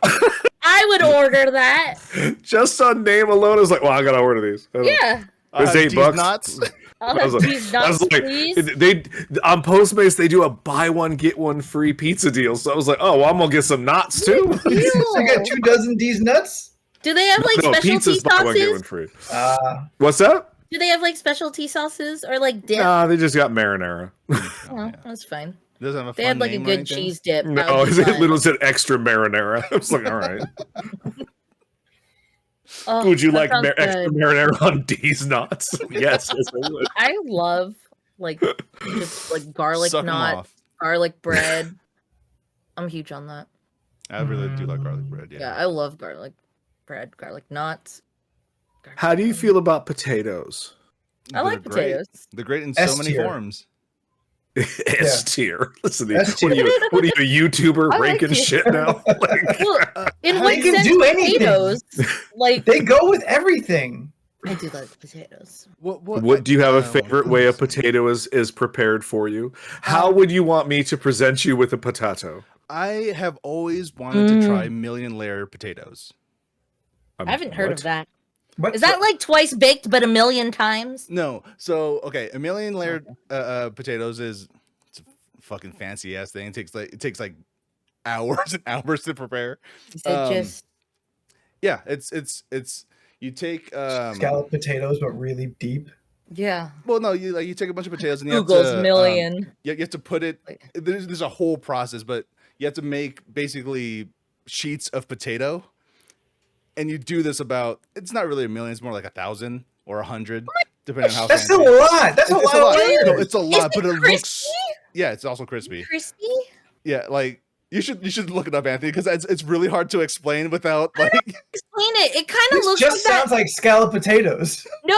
I would order that. Just on name alone, I was like, well, I gotta order these. Yeah. It was $8. Nuts. I'll I was have like- these I nuts, was like, please. they on Postmates they do a buy one get one free pizza deal. So I was like, oh, well, I'm gonna get some knots too. I got 2 dozen D's nuts. Do they have like No, specialty pizza's buy one get one sauces? free. Uh, What's that? Do they have like specialty sauces or like dip? Nah, they just got marinara. Oh, that's fine. Doesn't have a They fun had like a name or good anything? cheese dip. That No, would be it fun. literally said extra marinara. I was like, all right. Oh, Would you that like sounds extra good. marinara on D's nuts? Yes, yes, I would. I love like just like garlic Suck 'em knot, off. garlic bread. I'm huge on that. I really do like garlic bread. Yeah, Yeah. I love garlic bread, garlic knots. garlic How do you bread. feel about potatoes? I like They're great. potatoes. They're great in S so many tier. forms. S tier. Listen, S what are you? What are you, a YouTuber I like ranking it. shit now? Like, Well, in They what can sense do anything. potatoes? Like they go with everything. I do like potatoes. what do you have a favorite way a potato? potato is prepared for you? How would you want me to present you with a potato? I have always wanted to try million layer potatoes. I haven't heard of that. What, Is that like twice baked but a million times? No, so okay, a million layered potatoes it's a fucking fancy ass thing. It takes like hours and hours to prepare. Is it just Yeah, it's you take scalloped potatoes, but really deep? yeah? well no you take a bunch of potatoes and you Google's have to million. you have to put it Like- there's a whole process, but you have to make basically sheets of potato, and you do this about it's not really a million, it's more like 1,000 or 100 depending on how That's fancy. still a lot. That's It's a lot of layers. No, it's a lot, but it looks crispy? yeah, it's also crispy. Crispy? Yeah, like you should look it up, Anthony, because it's really hard to explain without like Explain it. It kind of This looks just like sounds that. like scalloped potatoes. No,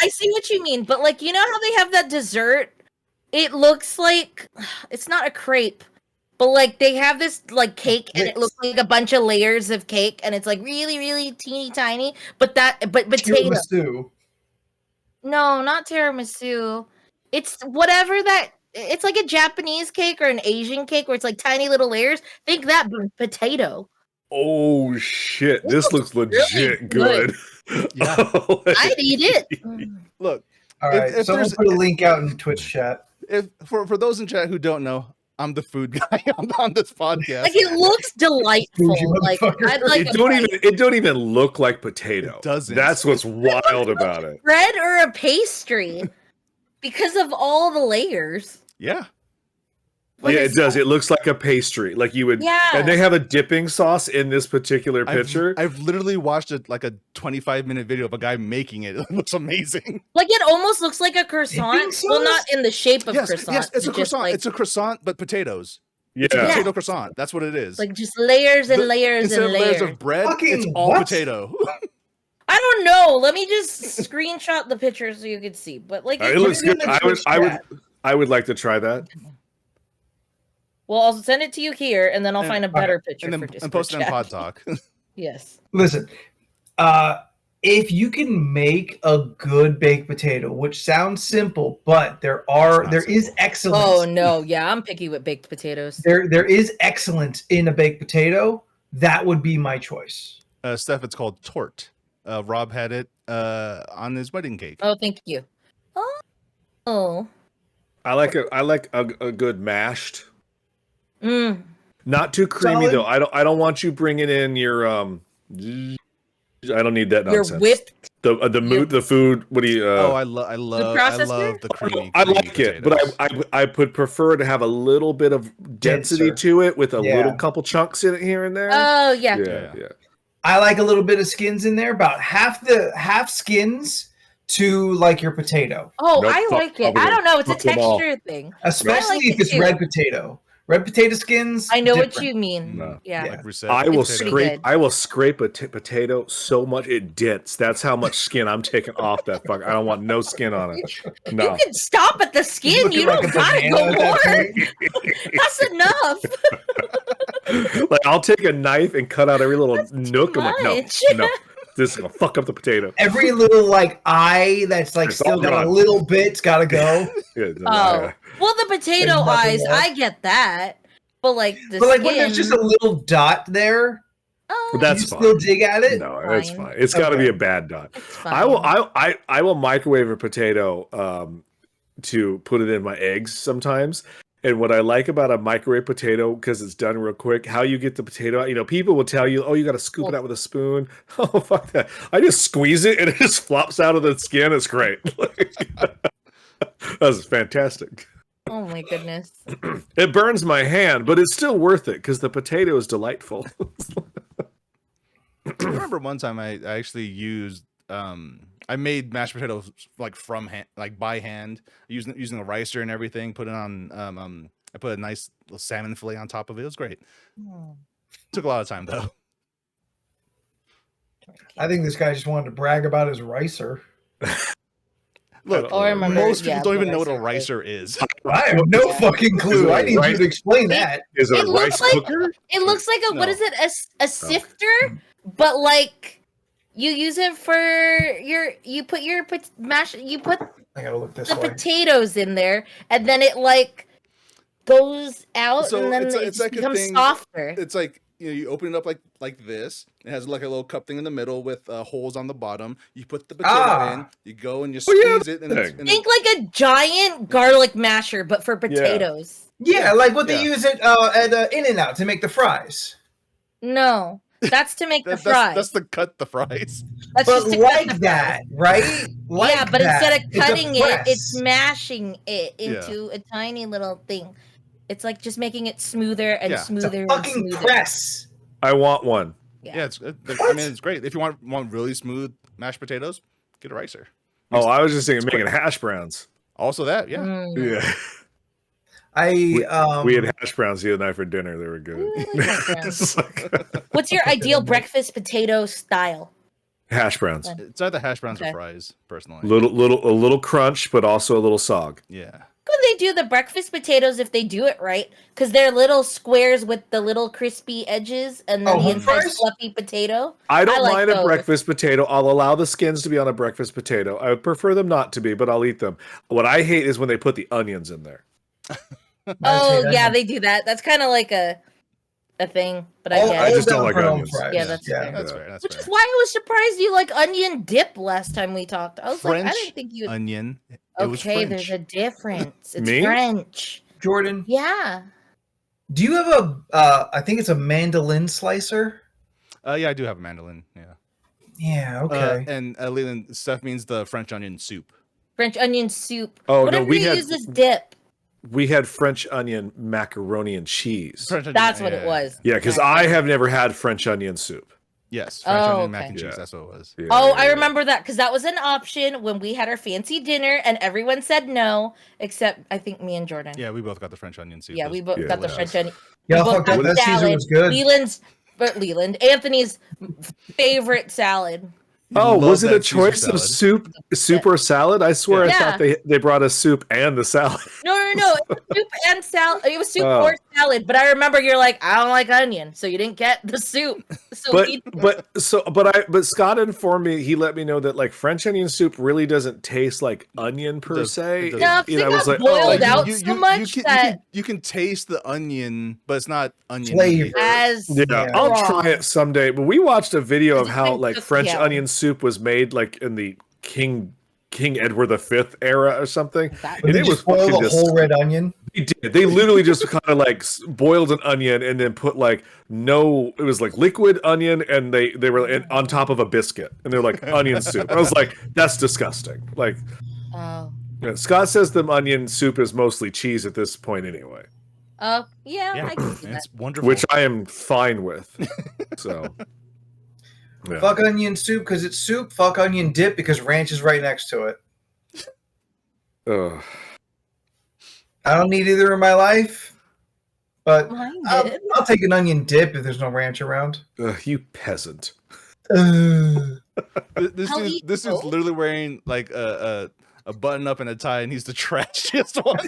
I see what you mean, but like you know how they have that dessert? It looks like it's not a crepe, but like they have this like cake and it looks like a bunch of layers of cake and it's like really, really teeny tiny. But potato. Tiramisu. No, not tiramisu. It's whatever that. It's like a Japanese cake or an Asian cake where it's like tiny little layers. Think that but potato. Oh shit! This This looks looks legit really good. Yeah. I'd eat it. look All If- right, if someone there's- put a link out in Twitch chat. if for those in chat who don't know, I'm the food guy on this podcast. Like it looks delightful. Bougie Like motherfucker. I'd like It don't even look like potato. It doesn't. That's what's wild about it. bread or a pastry because of all the layers. Yeah. What Yeah, is it does. that? It looks like a pastry. Like you would Yeah. and they have a dipping sauce in this particular picture. I've literally watched like a 25-minute video of a guy making it. It looks amazing. Like it almost looks like a croissant. Dipping Well, sauce? not in the shape of Yes, croissant. yes, it's a but just croissant. Like, It's a croissant, but potatoes. yeah. Yeah. Potato croissant. That's what it is. like just layers and The- layers Instead and of layers layers. of bread, Fucking it's all what? potato. I don't know. Let me just screenshot the picture so you can see. But like, It looks Put it in good. the Twitch chat. I would like to try that. well, I'll send it to you here, and then I'll And- find a better picture and for then Discord and post it on chat. Pod Talk. Yes. Listen, if you can make a good baked potato, which sounds simple, but there is excellence. Oh no, yeah, I'm picky with baked potatoes. There is excellence in a baked potato. That would be my choice. Steph, it's called tort. Rob had it on his wedding cake. Oh, thank you. Oh. I like a good mashed. Mm. Not too creamy Solid. though. I don't want you bringing in your I don't need that nonsense. Your whipped. The food. What do you? I love the creamy. I like it, but I would prefer to have a little bit of density to it with a little couple chunks in it here and there. Oh yeah. Yeah. I like a little bit of skins in there, about half skins to like your potato. Oh, Nope, I like it. I don't know. It's a texture thing. Especially if it's red potato. Red potato skins. I know different. what you mean. No. Yeah. Like Reset I will potato. scrape. I will scrape a potato so much it dents. That's how much skin I'm taking off that fuck. I don't want no skin on it. No. You can stop at the skin. You don't gotta go more. That's enough. Like I'll take a knife and cut out every little nook. I'm like, much. no, this is gonna fuck up the potato. Every little like eye that's like It's still all got gone. a little bit's got to go. Yeah, Oh, well, the potato There's nothing eyes, left. I get that. But like the But like skin, when there's just a little dot there, oh, That's you fine. still dig at it. No, it's Fine. fine. It's got to be Okay. a bad dot. it's fine. I will microwave a potato to put it in my eggs sometimes. And what I like about a microwave potato, because it's done real quick, how you get the potato out, people will tell you, oh, you got to scoop it out with a spoon. Oh, fuck that. I just squeeze it and it just flops out of the skin. It's great. That's fantastic. Oh my goodness. It burns my hand, but it's still worth it because the potato is delightful. I remember one time I actually used I made mashed potatoes like from hand, like by hand, using a ricer and everything. Put it on I put a nice little salmon fillet on top of it. It was great. Took a lot of time though. I think this guy just wanted to brag about his ricer. Look, Oh, I remember, most people yeah, don't the even know what a ricer ricer is. I have no fucking clue. I need you Right. to explain that. Is it It a looks rice like- cooker? It looks like what No. is it? A sifter, but like you use it for you put I gotta look this the way. potatoes in there, and then it like goes out, So and then it's it like a becomes thing- softer. It's like you open it up like this. It has like a little cup thing in the middle with holes on the bottom. You put the potato in. You go and you Oh, yeah, squeeze it, and, thing. Think like a giant garlic masher, but for potatoes. Yeah, like what they Yeah. use at In-N-Out to make the fries. No, that's to make the that's, fries. that's to cut the fries. That's But just to cut like the that, fries. right? Like Yeah, but that. instead of It's a cutting it, press. it's smashing it Yeah. into a tiny little thing. It's like just making it smoother and Yeah. It's smoother a and fucking smoother. press. I want one. Yeah, I mean it's great. If you want really smooth mashed potatoes, get a ricer. Oh, I was just thinking It's making quick. hash browns. Also that, yeah. Mm. Yeah. I We had hash browns the other night for dinner. They were good. Ooh, I like hash browns. It's like- What's your ideal breakfast potato style? hash browns. It's either hash browns Okay. or fries, personally. A little crunch, but also a little sog. Yeah. Could they do the breakfast potatoes if they do it right? Because they're little squares with the little crispy edges, and then Oh, the home inside fries? fluffy potato. I don't like mind a those. breakfast potato. I'll allow the skins to be on a breakfast potato. I would prefer them not to be, but I'll eat them. What I hate is when they put the onions in there. Oh yeah, they do that. That's kind of like a thing, but I get I it. just don't like onions. Yeah, that's fair. That's fair. That's Which fair. is why I was surprised you like onion dip last time we talked. I was like, I French didn't think you. Onion. It was Okay, French. there's a difference. It's Me? French. Jordan, Yeah. do you have a? I think it's a mandolin slicer. Yeah, I do have a mandolin. Yeah. Yeah. Okay. And Leland, Steph means the French onion soup. French onion soup. Oh, no, Whatever we you had- use as dip. We had French onion macaroni and cheese. French onion, That's what it was. Yeah, because I have never had French onion soup. Yes, French Oh, onion mac okay. and cheese. Yeah. That's what it was. Yeah, Oh, yeah, I yeah. remember that because that was an option when we had our fancy dinner, and everyone said no, except I think me and Jordan. Yeah, we both got the French onion soup. Yeah, It we was both Yeah, got the it French was. onion. Yeah, we both fuck that. got That Caesar salad. was good. Leland, Anthony's favorite salad. Oh, Love was it a that Caesar choice of soup or salad? I swear Yeah. I thought they brought us soup and the salad. No. It was soup and salad. It was soup Oh. or salad, but I remember you're like, I don't like onion, so you didn't get the soup. So but Scott informed me. He let me know that like French onion soup really doesn't taste like onion per se. Yeah, You know, I was like, boiled out so much that you can taste the onion, but it's not onion Flavor. I'll try it someday. But we watched a video of how like French yeah. onion soup was made like in the King Edward V era or something. And it was boiled a whole red onion. They did. They literally just kind of like boiled an onion and then put like it was like liquid onion, and they were on top of a biscuit, and they're like onion soup. I was like, that's disgusting. Like, Scott says the onion soup is mostly cheese at this point anyway. Yeah, I can see that. It's wonderful. Which I am fine with. So. Yeah. Fuck onion soup because it's soup. Fuck onion dip because ranch is right next to it. I don't need either in my life, but I'll take an onion dip if there's no ranch around. You peasant. This dude's literally wearing like a button up and a tie, and he's the trashiest one.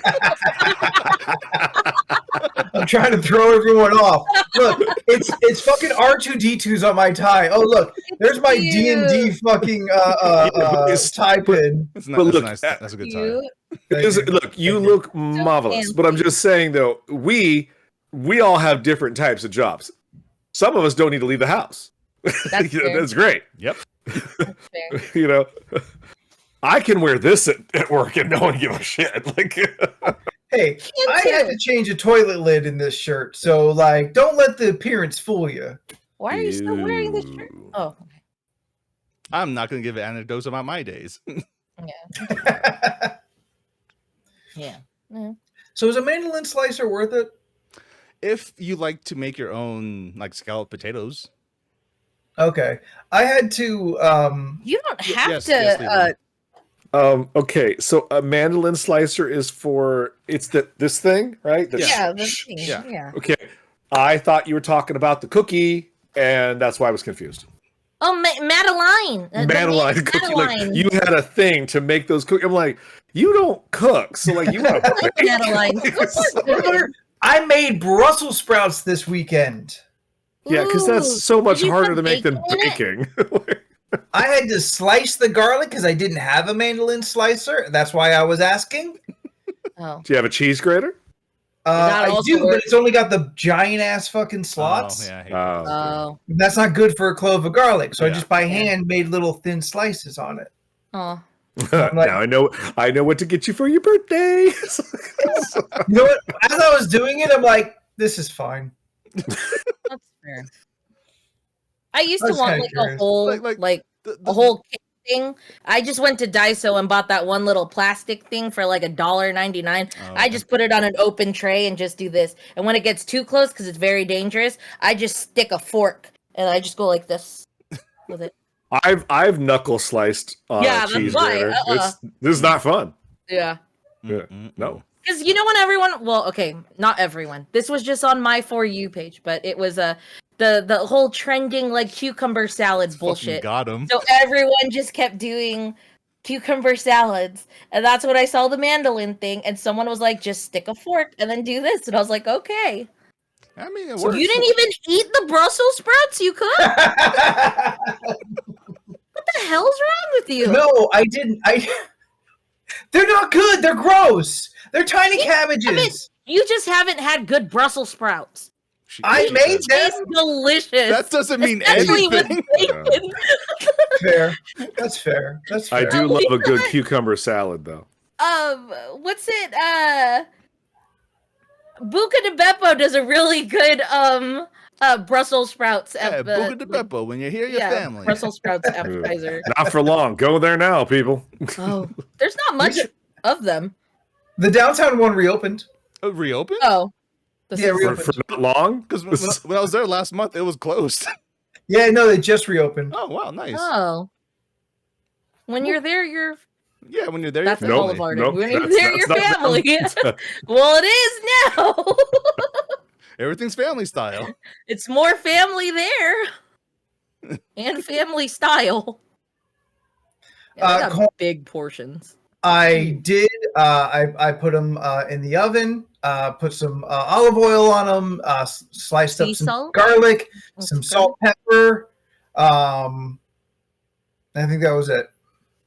I'm trying to throw everyone off. Look, it's fucking R2D2s on my tie. Oh look, there's my D&D fucking tie pin. That's nice. That's a good tie. Look, you look marvelous, but I'm just saying though, we all have different types of jobs. Some of us don't need to leave the house. That's great. Yep. That's fair. You know, I can wear this at work and no one give a shit. Like, hey, I had to change a toilet lid in this shirt, so like, don't let the appearance fool you. Why are you still wearing this shirt? Oh, okay. I'm not going to give anecdotes about my days. Yeah. So is a mandolin slicer worth it? If you like to make your own like scalloped potatoes. Okay, I had to. You don't have to. Okay, so a mandolin slicer is for this thing, right? This thing. Yeah. Okay, I thought you were talking about the cookie, and that's why I was confused. Oh, Madeline. Madeline cookie. Like, you had a thing to make those cookies. I'm like, you don't cook, so like you want to Madeline. I made Brussels sprouts this weekend. Yeah, because that's so much harder to make than baking. I had to slice the garlic because I didn't have a mandolin slicer. That's why I was asking. Oh. Do you have a cheese grater? I do, but it's only got the giant ass fucking slots. That's not good for a clove of garlic. So I just by hand made little thin slices on it. Oh. Like, now I know what to get you for your birthday. You know what? As I was doing it, I'm like, this is fine. That's fair. I used to want like a whole a whole cake thing. I just went to Daiso and bought that one little plastic thing for like $1.99. I just put it on an open tray and just do this. And when it gets too close, because it's very dangerous, I just stick a fork and I just go like this with it. I've knuckle sliced a cheese grater. This is not fun. Yeah. No. Because you know when everyone, not everyone. This was just on my For You page, but it was the whole trending like cucumber salads bullshit. Got him. So everyone just kept doing cucumber salads, and that's what I saw the mandolin thing. And someone was like, "Just stick a fork and then do this," and I was like, "Okay." I mean, it So works. you didn't even eat the Brussels sprouts? You could? What the hell's wrong with you? No, I didn't. They're not good. They're gross. They're tiny cabbages. You just haven't had good Brussels sprouts. I made them. Delicious. That doesn't mean especially anything. With bacon. Fair. That's fair. That's fair. I do love a good cucumber salad, though. What's it? Buca de Beppo does a really good Brussels sprouts. Buca de Beppo. When you hear your family. Brussels sprouts appetizer. Not for long. Go there now, people. Oh, there's not much of them. The downtown one reopened. Reopened? Oh. Reopened. For not long? Because when I was there last month, it was closed. Yeah, no, they just reopened. Oh, wow, nice. Oh. When you're there, you're... Yeah, when you're there, that's your family. Boulevard. When you're there, your family. Well, it is now. Everything's family style. It's more family there. And family style. Yeah, big portions. I did. I put them in the oven. Put some olive oil on them. Sliced up some garlic, some salt, pepper. I think that was it.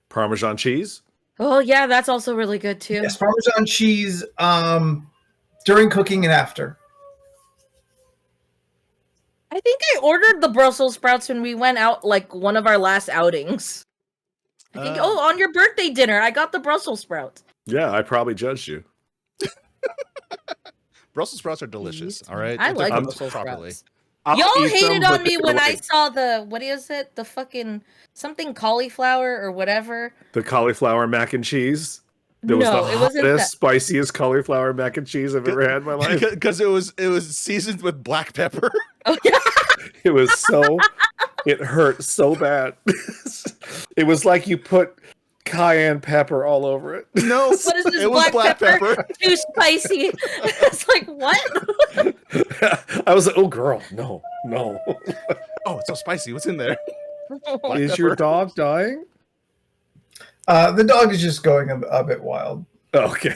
Parmesan cheese. Oh yeah, that's also really good too. Yes, Parmesan cheese during cooking and after. I think I ordered the Brussels sprouts when we went out, like one of our last outings. I think, on your birthday dinner, I got the Brussels sprouts. Yeah, I probably judged you. Brussels sprouts are delicious. All right, I like Brussels sprouts. I'll Y'all eat hated them, on me when I like, saw the, what is it? The fucking something cauliflower or whatever. the cauliflower mac and cheese. It was No, the it wasn't hottest, spiciest cauliflower mac and cheese I've ever had in my life. Because it was seasoned with black pepper. Oh yeah. It was so, it hurt so bad. It was like you put cayenne pepper all over it. No, What is this? it was black pepper. Too spicy. It's like, what? I was like, oh girl, no. Oh, it's so spicy. What's in there? Is your dog dying? The dog is just going a bit wild. Oh, okay.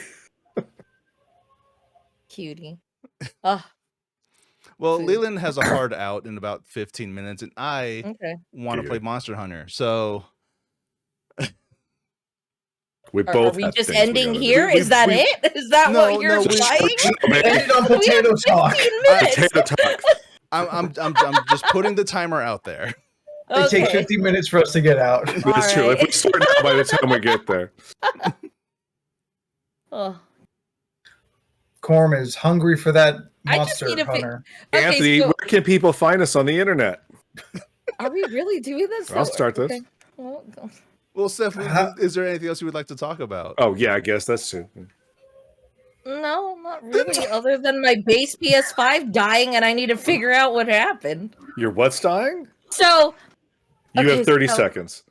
Cutie. Well, Food. Leland has a hard out in about 15 minutes, and I want to play Monster Hunter. So We Are both we have just things we ending gotta here? do. Is that it? Is that No, what you're no, playing? Ended on We have potato talk. 15 minutes. Potato talk. I'm just putting the timer out there. It takes 15 minutes for us to get out. That's true. If we start now by the time we get there. Oh. Corm is hungry for that I just monster need to hunter. Okay, Anthony, so where can people find us on the internet? are we really doing this? I'll start this. Okay. Well, Well, Steph, is there anything else you would like to talk about? Oh, yeah, I guess that's true. no, not really. Other than my base PS5 dying, and I need to figure out what happened. Your what's dying? So You Okay, have 30 so- seconds.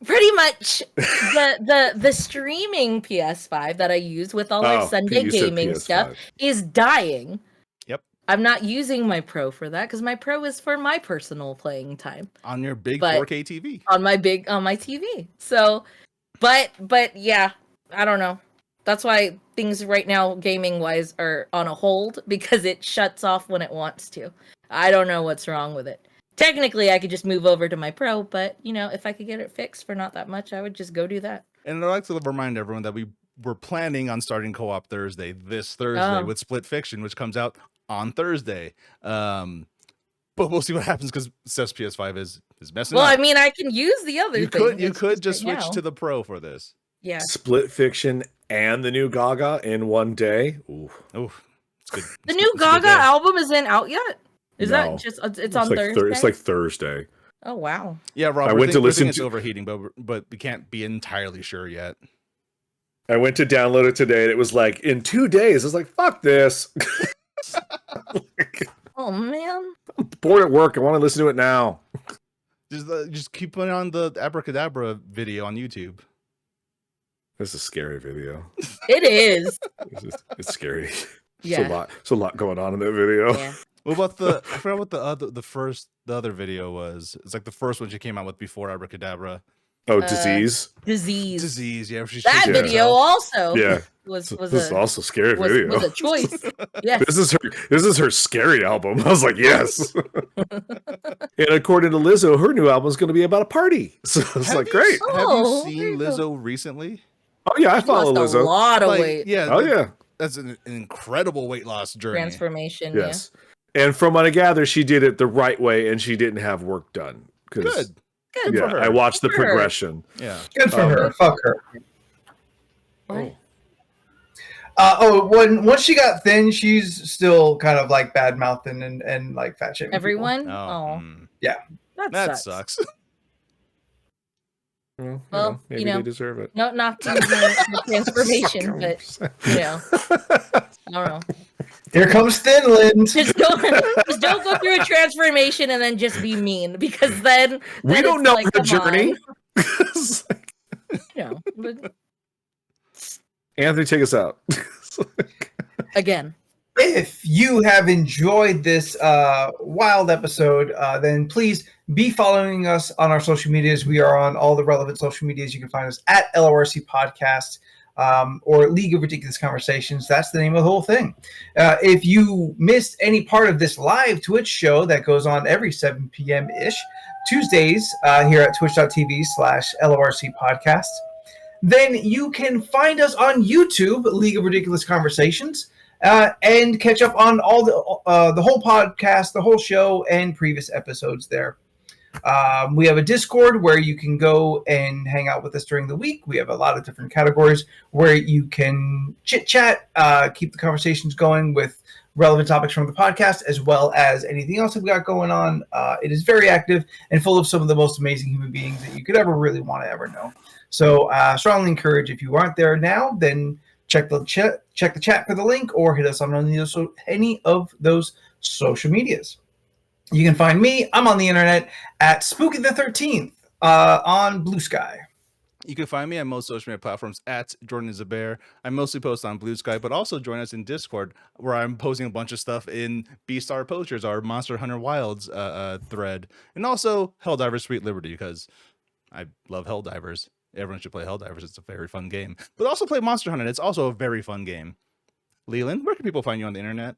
pretty much the streaming PS5 that I use with all our Sunday you said gaming PS5. stuff is dying. Yep. I'm not using my Pro for that because my Pro is for my personal playing time On your big But- 4K TV. on my TV. So, but yeah, I don't know. That's why things right now, gaming wise, are on a hold because it shuts off when it wants to. I don't know what's wrong with it. Technically, I could just move over to my Pro, but if I could get it fixed for not that much, I would just go do that. And I'd like to remind everyone that we were planning on starting co-op Thursday, this Thursday, with Split Fiction, which comes out on Thursday. But we'll see what happens because Steph's PS5 is messing Well, up. I mean, I can use the other You thing. could just right switch now. to the Pro for this. Yeah. Split Fiction and the new Gaga in one day. Ooh. Oh, it's good. The new Gaga album isn't out yet? Is No. that just it's on like Thursday? it's like Thursday. Oh wow. Yeah, Rob, I we're went to we're listen thinking it's to- overheating, but we can't be entirely sure yet. I went to download it today and it was like in 2 days. I was like, fuck this. Oh man. I'm bored at work. I want to listen to it now. Just keep putting on the Abracadabra video on YouTube. This is a scary video. It is. It's scary. Yeah. It's a lot going on in that video. Yeah. What about I forgot what the other video was. It's like the first one she came out with before Abracadabra. Oh, disease. Disease. Yeah, she That shaking video herself. also Yeah. was This is also a scary was, video. was a choice. Yes. This is her scary album. I was like, yes. And according to Lizzo, her new album is going to be about a party. So it's like, great. Oh, Have you there seen you go. Lizzo recently? Oh yeah, I follow Lost Lizzo. a lot of Like, weight. yeah. Oh yeah, That's an incredible weight loss journey. Transformation. yes. And from what I gather, she did it the right way, and she didn't have work done. 'Cause- Good. Good Yeah, for her. I watched the Good for her. progression. Yeah. Good for her. Fuck her. Yeah. What? Once she got thin, she's still kind of like bad mouthing and like fat shaming people. Everyone. Oh, That that sucks. sucks. Well, maybe they deserve it. No, not the transformation, but I don't know. Here comes Finland. Just don't go through a transformation and then just be mean because then We don't it's know like, her come journey. on. But Anthony, take us out. again, If you have enjoyed this wild episode, then please be following us on our social medias. We are on all the relevant social medias. You can find us at LoRC Podcast or League of Ridiculous Conversations. That's the name of the whole thing. If you missed any part of this live Twitch show that goes on every 7 p.m.-ish, Tuesdays here at twitch.tv/LORC podcast, then you can find us on YouTube, League of Ridiculous Conversations, and catch up on all the whole podcast, the whole show, and previous episodes there. We have a Discord where you can go and hang out with us during the week. We have a lot of different categories where you can chit-chat, keep the conversations going with relevant topics from the podcast, as well as anything else that we got going on. It is very active and full of some of the most amazing human beings that you could ever really want to ever know. So strongly encourage, if you aren't there now, then check the chat for the link or hit us on any of those social medias. You can find me. I'm on the internet at Spooky the 13th on Blue Sky. You can find me on most social media platforms at Jordan is a Bear. I mostly post on Blue Sky, but also join us in Discord, where I'm posting a bunch of stuff in B-Star Posters, our Monster Hunter Wilds thread, and also Helldivers Sweet Liberty, because I love Helldivers. Everyone should play Helldivers. It's a very fun game. But also play Monster Hunter. It's also a very fun game. Leland, where can people find you on the internet?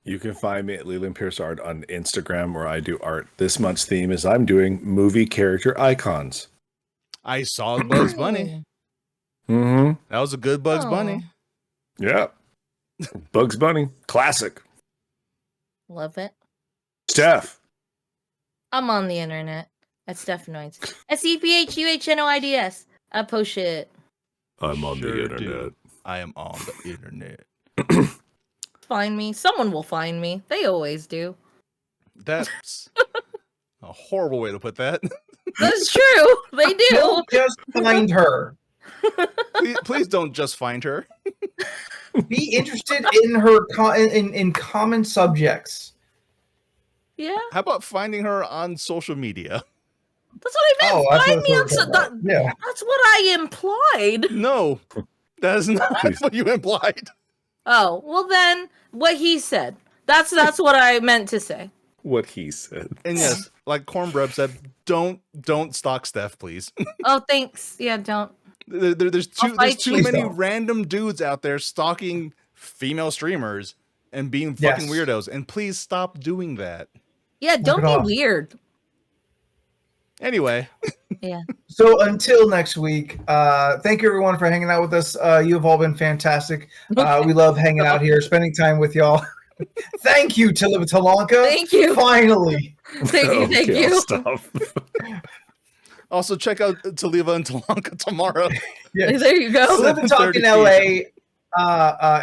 You can find me at Leland Pierce Art on Instagram, where I do art. This month's theme is I'm doing movie character icons. I saw Bugs Bunny. Mm-hmm. That was a good Bugs Bunny. Yeah. Bugs Bunny. Classic. Love it. Steph. I'm on the internet at Stephanoids. SEPHUHNOIDS. I post shit. I'm on the internet. Do. I am on the internet. Find me. Someone will find me. They always do. That's a horrible way to put that. That's true. They do. Don't just find her. Please don't just find her. Be interested in her in common subjects. Yeah. How about finding her on social media? That's what I meant. Oh, Find me on yeah. That's what I implied. No, that is not what you implied. Oh, well then, what he said. That's what I meant to say. What he said. And yes, like Cornbread said, don't stalk Steph, please. Oh, thanks. Yeah, don't. There's too many don't. random dudes out there stalking female streamers and being fucking weirdos. And please stop doing that. Yeah, don't be weird. Anyway. Yeah. So until next week, thank you everyone for hanging out with us. You have all been fantastic. We love hanging out here, spending time with y'all. Thank you, Taliva Talanka. Thank you. Finally. Thank you. Stop. Also, check out Taliva and Talanka tomorrow. Yes. There you go. Live and Talk in LA.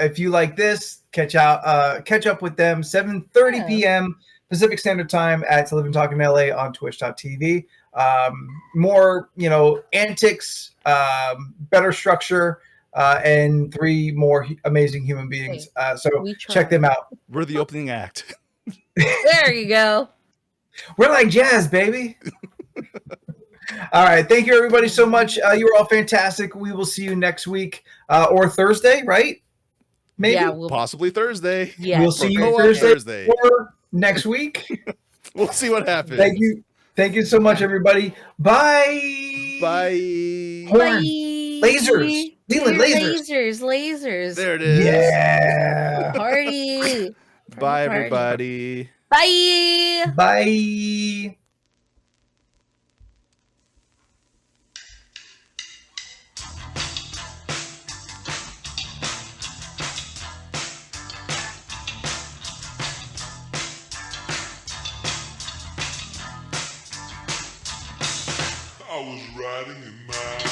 If you like this, catch up with them 7:30 p.m. Pacific Standard Time at Live and Talk in LA on twitch.tv. More, antics, better structure, and 3 more amazing human beings. So check them out. We're the opening act. There you go. We're like jazz, baby. All right. Thank you, everybody, so much. You were all fantastic. We will see you next week or Thursday, right? Maybe. Yeah, possibly Thursday. Yeah. We'll see you Thursday or next week. We'll see what happens. Thank you. Thank you so much, everybody. Bye. Bye. Horn. Bye. Lasers. Leland, lasers. Lasers. There it is. Yeah. Party. Bye, everybody. Bye. Bye. I was riding in my